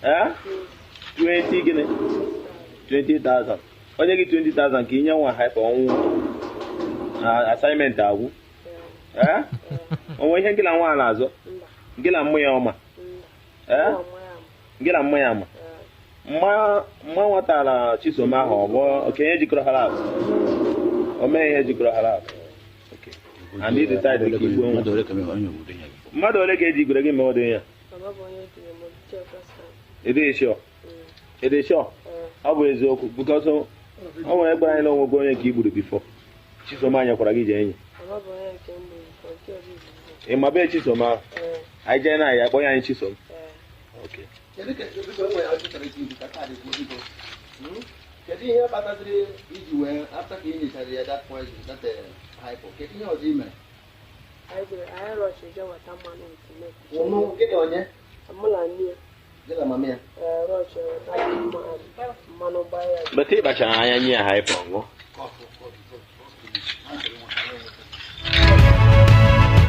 Huh? 20,000. Onye gi 20,000 ka inye nwa hype onwu assignment agwu. Eh? Onwe ihe ngila nwa na-azọ. Ngila mmụ ya ọma. Eh? Ngila mmụ ya ama. Mma nwatara Chisom ahụ ọgbọ okenye jikọrọ halal. O mee ihe jikọrọ halal. Okay. And he decided to keep going. Mmadụ ole ka eji igwere gị mee ọdụ ya? It is sure. It is sure. Always because I want to buy no going to keep before. Chisom nyakwara gị je enyi. E ma be Chisom a. I je na ya kpọ ya Chisom. Okay. Kedu ihe kpatara iji wee after ka nyechara ya that point that hypo kedu ihe ọzọ ime I rush je wata mmanụ ntime ụmụ gịnị onye amụla nne gịla mama ya rush mmanụ baya bete bacha anya nye hypo ngo.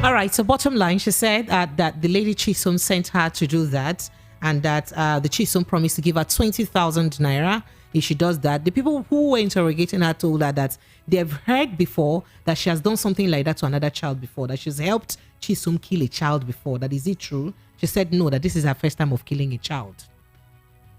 All right, so bottom line, she said that the lady Chisom sent her to do that, and that the Chisom promised to give her 20,000 naira if she does that. The people who were interrogating her told her that they've heard before that she has done something like that to another child before, that she's helped Chisom kill a child before. That is it true? She said no, that this is her first time of killing a child.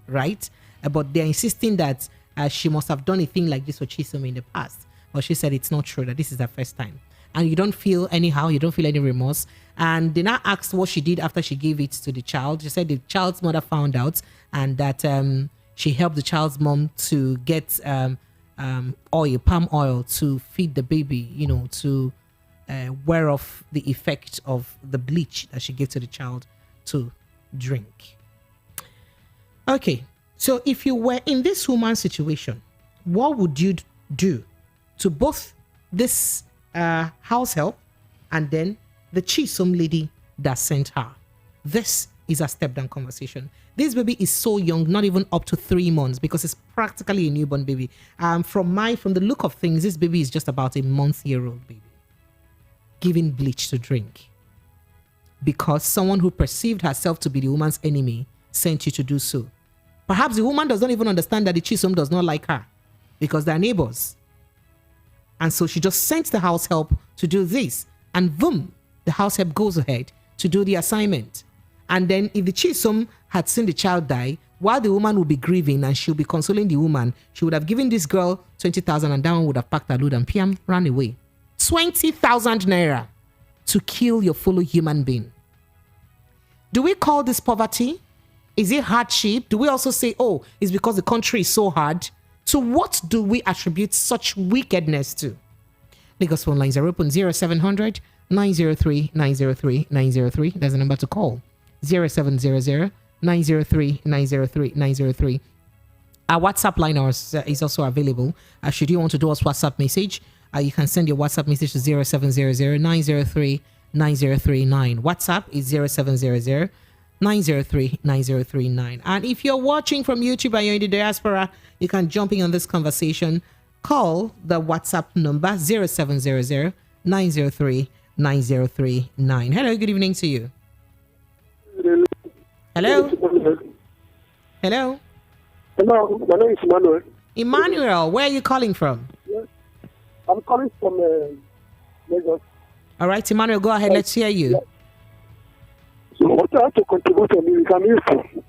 Right? But they're insisting that she must have done a thing like this for Chisom in the past. But she said it's not true, that this is her first time. And you don't feel anyhow, you don't feel any remorse. And they now asked what she did after she gave it to the child. She said the child's mother found out and that she helped the child's mom to get oil, palm oil, to feed the baby, you know, to wear off the effect of the bleach that she gave to the child to drink. Okay, so if you were in this woman's situation, what would you do to both this house help and then the Chisom lady that sent her? This is a step down conversation. This baby is so young, not even up to 3 months, because it's practically a newborn baby. From the look of things, this baby is just about a month-old baby giving bleach to drink because someone who perceived herself to be the woman's enemy sent you to do so. Perhaps the woman does not even understand that the Chisom does not like her because they're neighbors. And so she just sent the house help to do this. And boom, the house help goes ahead to do the assignment. And then if the Chisom had seen the child die, while the woman would be grieving and she'll be consoling the woman, she would have given this girl 20,000 and that one would have packed her load and piam, ran away. 20,000 naira to kill your fellow human being. Do we call this poverty? Is it hardship? Do we also say, oh, it's because the country is so hard? So what do we attribute such wickedness to? Lagos phone lines are open 0700 903 903 903. There's a number to call. 0700 903 903 903. Our WhatsApp line is also available. Should you want to do us WhatsApp message, you can send your WhatsApp message to 0700 903 9039. WhatsApp is 0700 903 9039. And if you're watching from YouTube and you're in the diaspora, you can jump in on this conversation. Call the WhatsApp number 0700 903 9039. Hello, good evening to you. Hello? Hello? Hello, my name is Emmanuel. Emmanuel, where are you calling from? Yes. I'm calling from Lagos. All right, Emmanuel, go ahead. Let's hear you. So what I have to contribute on is an info.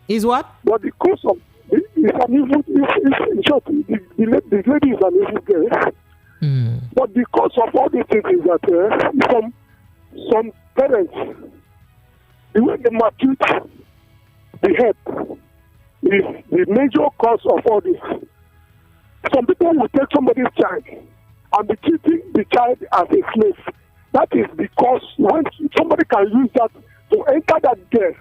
Is what? But the cause of it's an info, in short, the lady is an info girl. But the cause of all these things is that some parents, the way they maltreat the help is the major cause of all this. Some people will take somebody's child and be treating the child as a slave. That is because when somebody can use that to enter that girl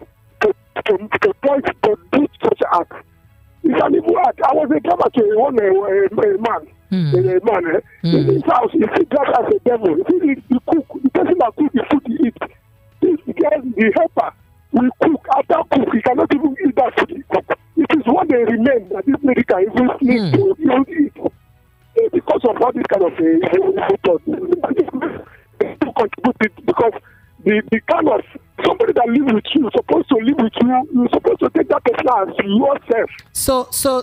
to do such an act. It's an evil act. I was a drama to a man. In his house, he see God as a devil. The cook, the person that cook the food he eat. This girl, the helper, will cook. After cook, he cannot even eat that food he cook. It is what they remain that this lady can even sleep to eat. Because of all this kind of thought. To contribute because the kind of somebody that lives with you supposed to live with you, you're supposed to take that person as yourself.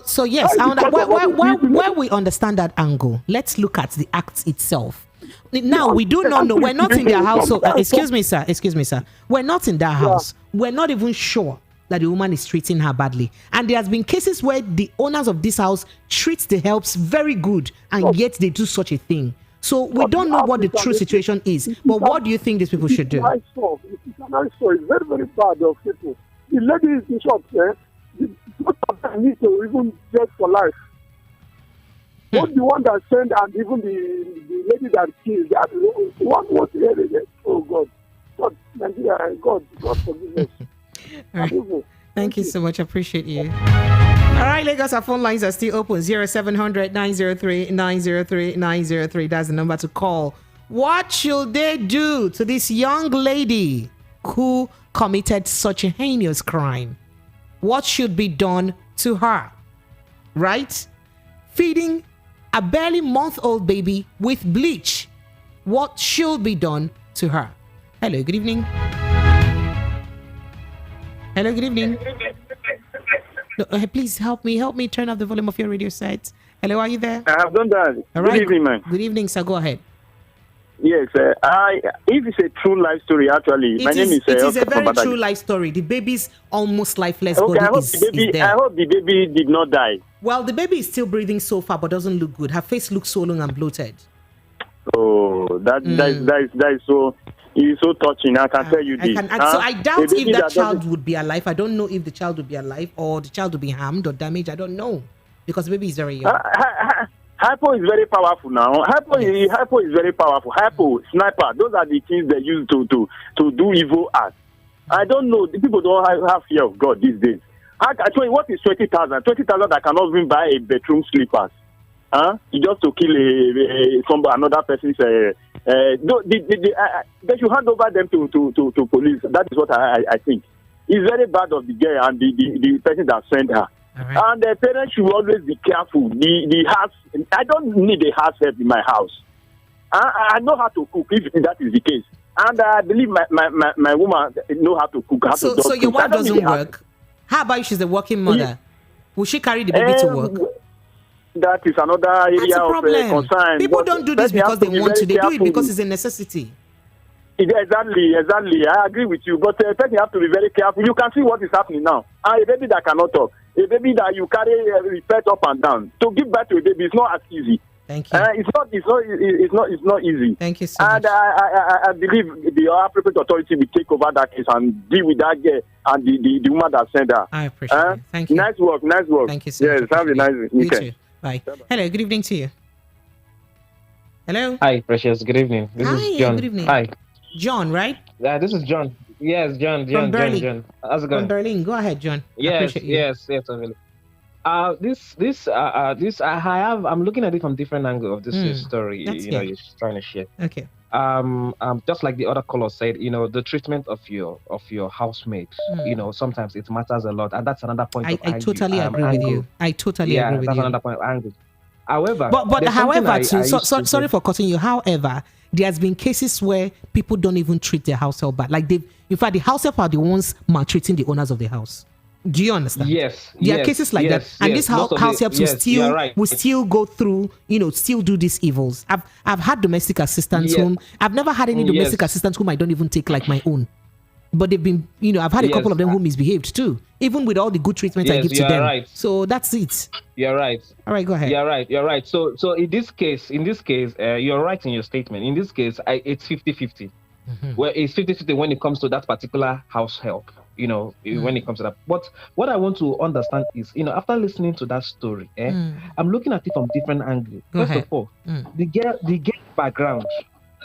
So yes, where we understand that angle, let's look at the act itself. Now we do not know. We're not in their house. So excuse me, sir. We're not in that house. We're not even sure that the woman is treating her badly. And there has been cases where the owners of this house treat the helps very good, and yet they do such a thing. So we don't know what the true situation is. But what do you think these people should do? It's an eyesore. It's very, very bad of people. The lady is in shop, both of them need to even get for life. Both the one that sent and even the lady that killed, the one was here. Oh God, Nigeria, God forgive us. All right. Thank you so much. I appreciate you. All right, Lagos, our phone lines are still open. 0700 903 903 903. That's the number to call. What should they do to this young lady who committed such a heinous crime? What should be done to her? Right? Feeding a barely month-old baby with bleach. What should be done to her? Hello, good evening. Hello, good evening. Please help me turn up the volume of your radio set. Hello, are you there? I have done that. All Good right. evening, man. Good evening, sir. Go ahead. Yes, if it's a true life story, actually, my name is. It is a Oscar very Batagi. true life story. The baby's almost lifeless Okay, body I hope is there. I hope the baby did not die. Well, the baby is still breathing so far, but doesn't look good. Her face looks swollen and bloated. Oh, that is so. It's so touching. I can tell you this. So I doubt if that child would be alive. I don't know if the child would be alive or the child would be harmed or damaged. I don't know because the baby is very young. Hypo is very powerful now. Hypo is very powerful. Hypo, sniper, those are the things they use to do evil acts. I don't know. The people don't have fear of God these days. Actually, what is 20,000? 20,000 that cannot even buy a bedroom slippers. Just to kill another person's. They should hand over them to police. That is what I think. It's very bad of the girl and the person that sent her. Right. And the parents should always be careful. The house, I don't need a house help in my house. I know how to cook if that is the case. And I believe my woman know how to cook. So your wife doesn't work? How about if she's a working mother? Yeah. Will she carry the baby to work? That is another area of concern. People don't do this because they want to. They do it because it's a necessity. Exactly. I agree with you. But you have to be very careful. You can see what is happening now. A baby that cannot talk, a baby that you carry repeat up and down. To give birth to a baby is not as easy. Thank you. It's not easy. Thank you so much. And I believe the appropriate authority will take over that case and deal with that girl and the woman that sent her. I appreciate it. Thank you. Nice work. Thank you so much. Yes, have a nice weekend. You too. Bye. Hello, good evening to you. Hello. Hi, Precious. Good evening. This is John. Good evening. Hi. John, right? Yeah, this is John. Yes, John. From Berlin. John. How's it going? From Berlin. Go ahead, John. Yes, really. I'm looking at it from different angle of this story. You're trying to share. Okay. Just like the other caller said, the treatment of your housemates, sometimes it matters a lot, and that's another point. I totally agree with you. I totally agree with you. That's another point of angle. However, sorry for cutting you. However, there has been cases where people don't even treat their house help bad. Like in fact, the house help are the ones maltreating the owners of the house. Do you understand? Yes. There are cases like that, and this house helps will still go through, still do these evils. I've had domestic assistants whom I've never had any domestic assistants whom I don't even take like my own. But they've been, I've had a couple of them who misbehaved too, even with all the good treatment I give to them. Right. So that's it. You're right. All right, go ahead. You're right. So in this case, you're right in your statement. In this case, it's 50-50. Where it's 50-50 when it comes to that particular house help. When it comes to that. But what I want to understand is, after listening to that story, I'm looking at it from different angles. First of all, the girl background,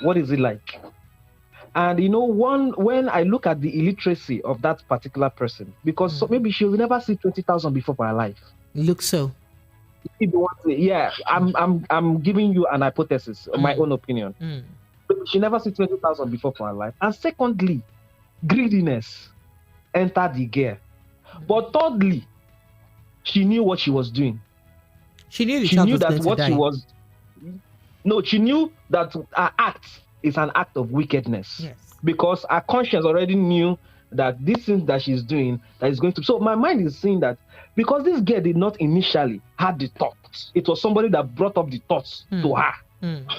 what is it like? And when I look at the illiteracy of that particular person, because maybe she will never see 20,000 before for her life. Looks so. Yeah, I'm giving you an hypothesis, my own opinion. She never see 20,000 before for her life. And secondly, greediness entered the girl. But thirdly, she knew what she was doing. She knew she knew that what she was. No, she knew that her act is an act of wickedness. Yes. Because her conscience already knew that this thing that she's doing that is going to. So my mind is saying that because this girl did not initially have the thoughts, it was somebody that brought up the thoughts to her. Do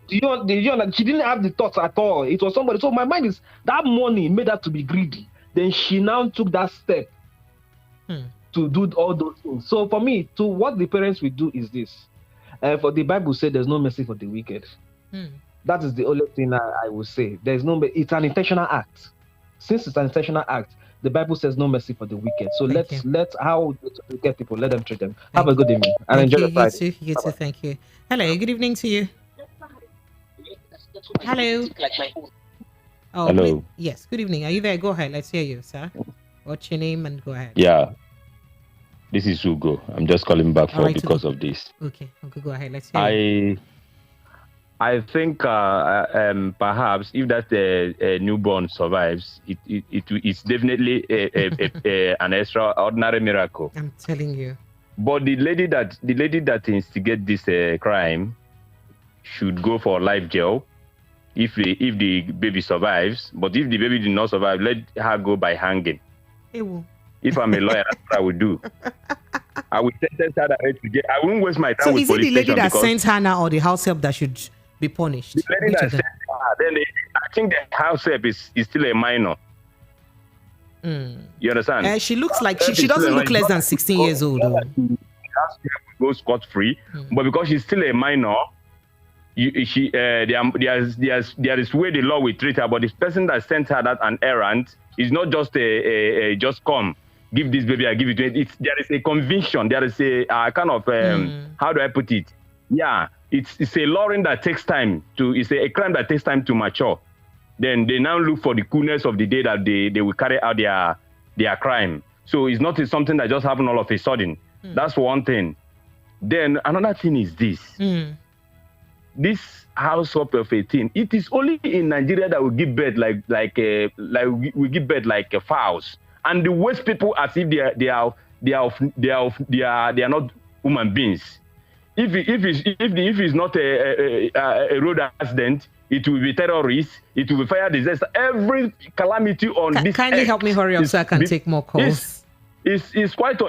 you know, she didn't have the thoughts at all. It was somebody. So my mind is that money made her to be greedy. Then she now took that step to do all those things. So for me, to what the parents will do is this. For the Bible said there's no mercy for the wicked. That is the only thing I will say. There's no. It's an intentional act. Since it's an intentional act, the Bible says no mercy for the wicked. So let's how we get people, let them treat them. Have a good evening and enjoy the Friday. You too. Thank you. Hello. Good evening to you. Hello. Oh, hello. Please. Yes. Good evening. Are you there? Go ahead. Let's hear you, sir. What's your name and go ahead. Yeah. This is Hugo. I'm just calling back because of this. Okay. Go ahead. Let's hear you. I think perhaps if that newborn survives, it's definitely an extraordinary miracle. I'm telling you. But the lady that instigated this crime should go for life jail if the baby survives. But if the baby did not survive, let her go by hanging. If I'm a lawyer, that's what I would do. I would sentence her to jail. I wouldn't waste my time So with is it police the lady station that because sent her now or the house help that should be punished? the lady that sent her, then I think the house help is still a minor. You understand? She looks like she doesn't look less than 16 years old. Though. Go scot free, but because she's still a minor, there is way the law will treat her. But this person that sent her that an errand is not just a just come give this baby, I give it to it. There is a conviction. There is a kind of how do I put it? Yeah, it's a law that takes time to. It's a crime that takes time to mature. Then they now look for the coolness of the day that they will carry out their crime. So it's not something that just happened all of a sudden. That's one thing. Then another thing is this. This house up of 18, it is only in Nigeria that we give birth like we give birth like fowls, and the waste people as if they are not human beings. If it's not a road accident, it will be terrorists, it will be fire disaster. Every calamity on this kindly earth help me hurry up so I can take more calls. It's quite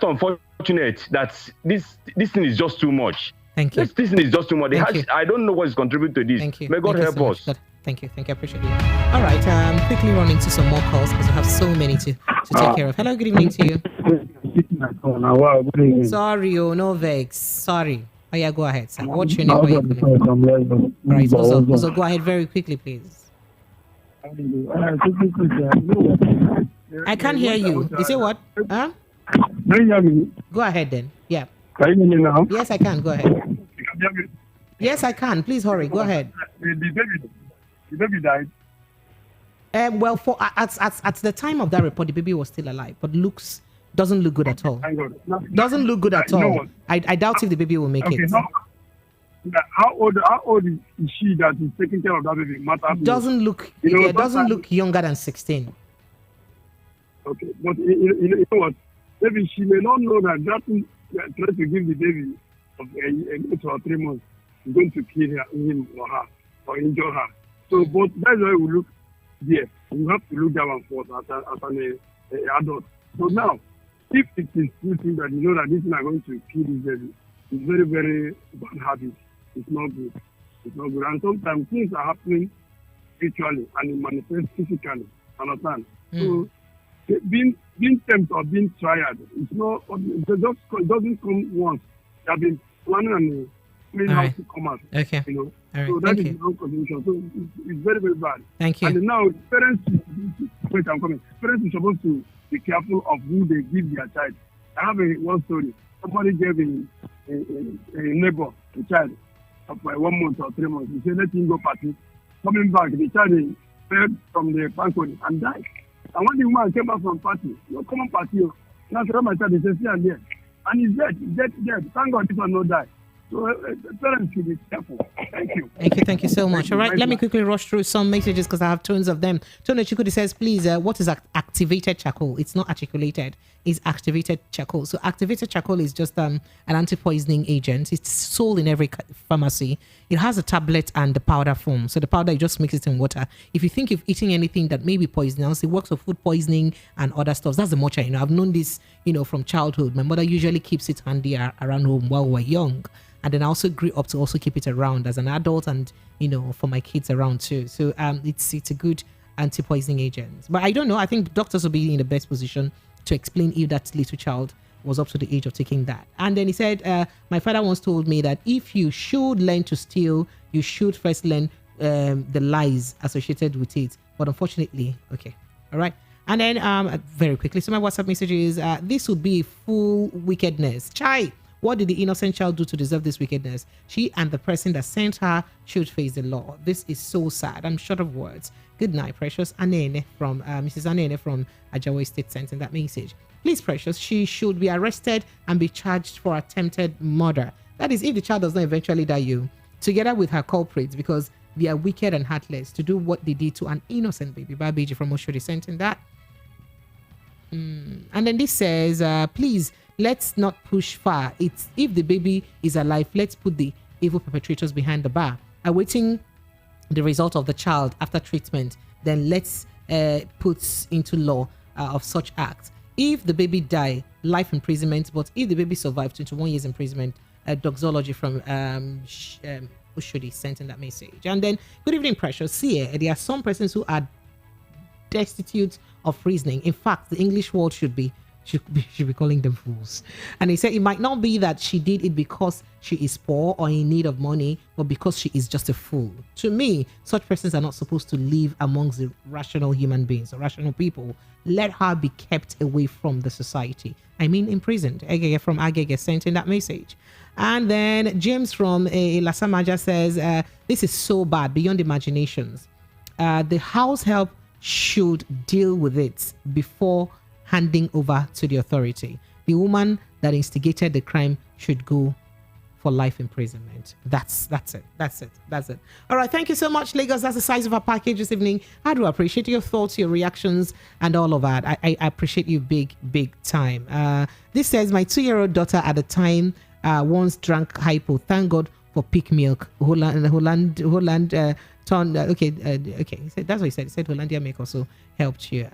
unfortunate that this thing is just too much. Thank you. This thing is just too much. Thank you. I don't know what is contributing to this. Thank you. May God help us. Thank you. I appreciate it. All right. Quickly run into some more calls because we have so many to take care of. Hello, good evening to you. Sorry, no vex. Sorry. Oh yeah, go ahead, sir. What's your name? Right. Also go ahead very quickly, please. I can't hear you. You say what? Huh? Go ahead then. Yeah. Can you hear me now? Yes, I can. Go ahead. Yes, I can. Please hurry. Go ahead. The baby died. Well, for at the time of that report, the baby was still alive, but doesn't look good at all. Doesn't look good at all. I doubt if the baby will make it. How old is she that is taking care of that baby? Doesn't look. It doesn't look younger than 16. Okay, but you know what? Maybe she may not know that trying to give the baby of a 2 or 3 months is going to kill him or her or injure her. So, but that's why we look there. You have to look down for as an adult. So now, if it is something that you know that this is not going to kill this baby, it's very, very bad habit. It's not good. It's not good. And sometimes things are happening spiritually and it manifests physically. Understand? So being tempted or being tried, it's not. It doesn't come once. They have been planning and planning how to come out. Okay. You know. All right. So that Thank is you. wrong condition. So it's very, very bad. Thank you. And now parents, wait, I'm coming. Parents are supposed to be careful of who they give their child. I have one story. Somebody gave a neighbor a child of 1 month or 3 months. He said, let him go party. Coming back, the child fell from the balcony and died. And when the woman came back from party, no common party. Now, my child is still there. And he's dead. Thank God this one not die. So parents should be careful. Thank you. Thank you so much. All right, let me quickly rush through some messages because I have tons of them. Tony Chikudi says, please, what is activated charcoal? It's not articulated, it's activated charcoal. So activated charcoal is just an anti-poisoning agent. It's sold in every pharmacy. It has a tablet and the powder form. So the powder, you just mix it in water. If you think you've eaten anything that may be poisonous, it works for food poisoning and other stuff. That's the mocha. I've known this, from childhood. My mother usually keeps it handy around home while we're young. And then I also grew up to also keep it around as an adult and, for my kids around too. So it's a good anti-poisoning agent. But I don't know. I think doctors will be in the best position to explain if that little child was up to the age of taking that. And then he said, my father once told me that if you should learn to steal, you should first learn the lies associated with it. But unfortunately, okay. All right. And then very quickly, so my WhatsApp message is, this would be full wickedness. Chai. What did the innocent child do to deserve this wickedness? She and the person that sent her should face the law. This is so sad. I'm short of words. Good night, Precious. Anene from Mrs. Anene from Ajawa State sent in that message. Please, Precious, she should be arrested and be charged for attempted murder. That is, if the child does not eventually die, together with her culprits, because they are wicked and heartless to do what they did to an innocent baby. Babeji from Oshodi sent in that. And then this says, please, let's not push far. It's if the baby is alive, let's put the evil perpetrators behind the bar. Awaiting the result of the child after treatment, then let's put into law of such acts. If the baby die, life imprisonment. But if the baby survived, 21 years imprisonment. Doxology from Ushodi sent in that message. And then, good evening, Precious. See, there are some persons who are destitute of reasoning. In fact, the English word should be calling them fools. And he said it might not be that she did it because she is poor or in need of money, but because she is just a fool. To me, such persons are not supposed to live amongst the rational human beings or rational people. Let her be kept away from the society. I mean, imprisoned. Agege from Agege sent in that message. And then James from Lasamaja says, this is so bad, beyond imaginations. The house help should deal with it before handing over to the authority. The woman that instigated the crime should go for life imprisonment. That's it. All right, thank you so much, Lagos. That's the size of our package this evening. I do appreciate your thoughts, your reactions, and all of that. I appreciate you big time. This says, my 2-year-old daughter at the time once drank hypo. Thank God for pig milk. Holland turned okay. He said, that's what he said. He said Hollandia milk also helped you.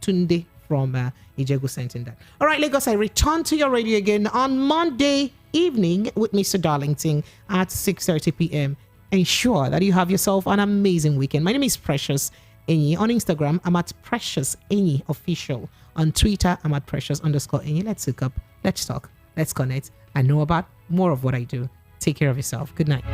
Tunde from Ijegu sent in that. All right, Lagos, I return to your radio again on Monday evening with Mr. Darlington at 6:30 p.m. Ensure that you have yourself an amazing weekend. My name is Precious Enyi. On Instagram, I'm at Precious Enyi Official. On Twitter, I'm at Precious_Enyi. Let's hook up. Let's talk. Let's connect. And know about more of what I do. Take care of yourself. Good night.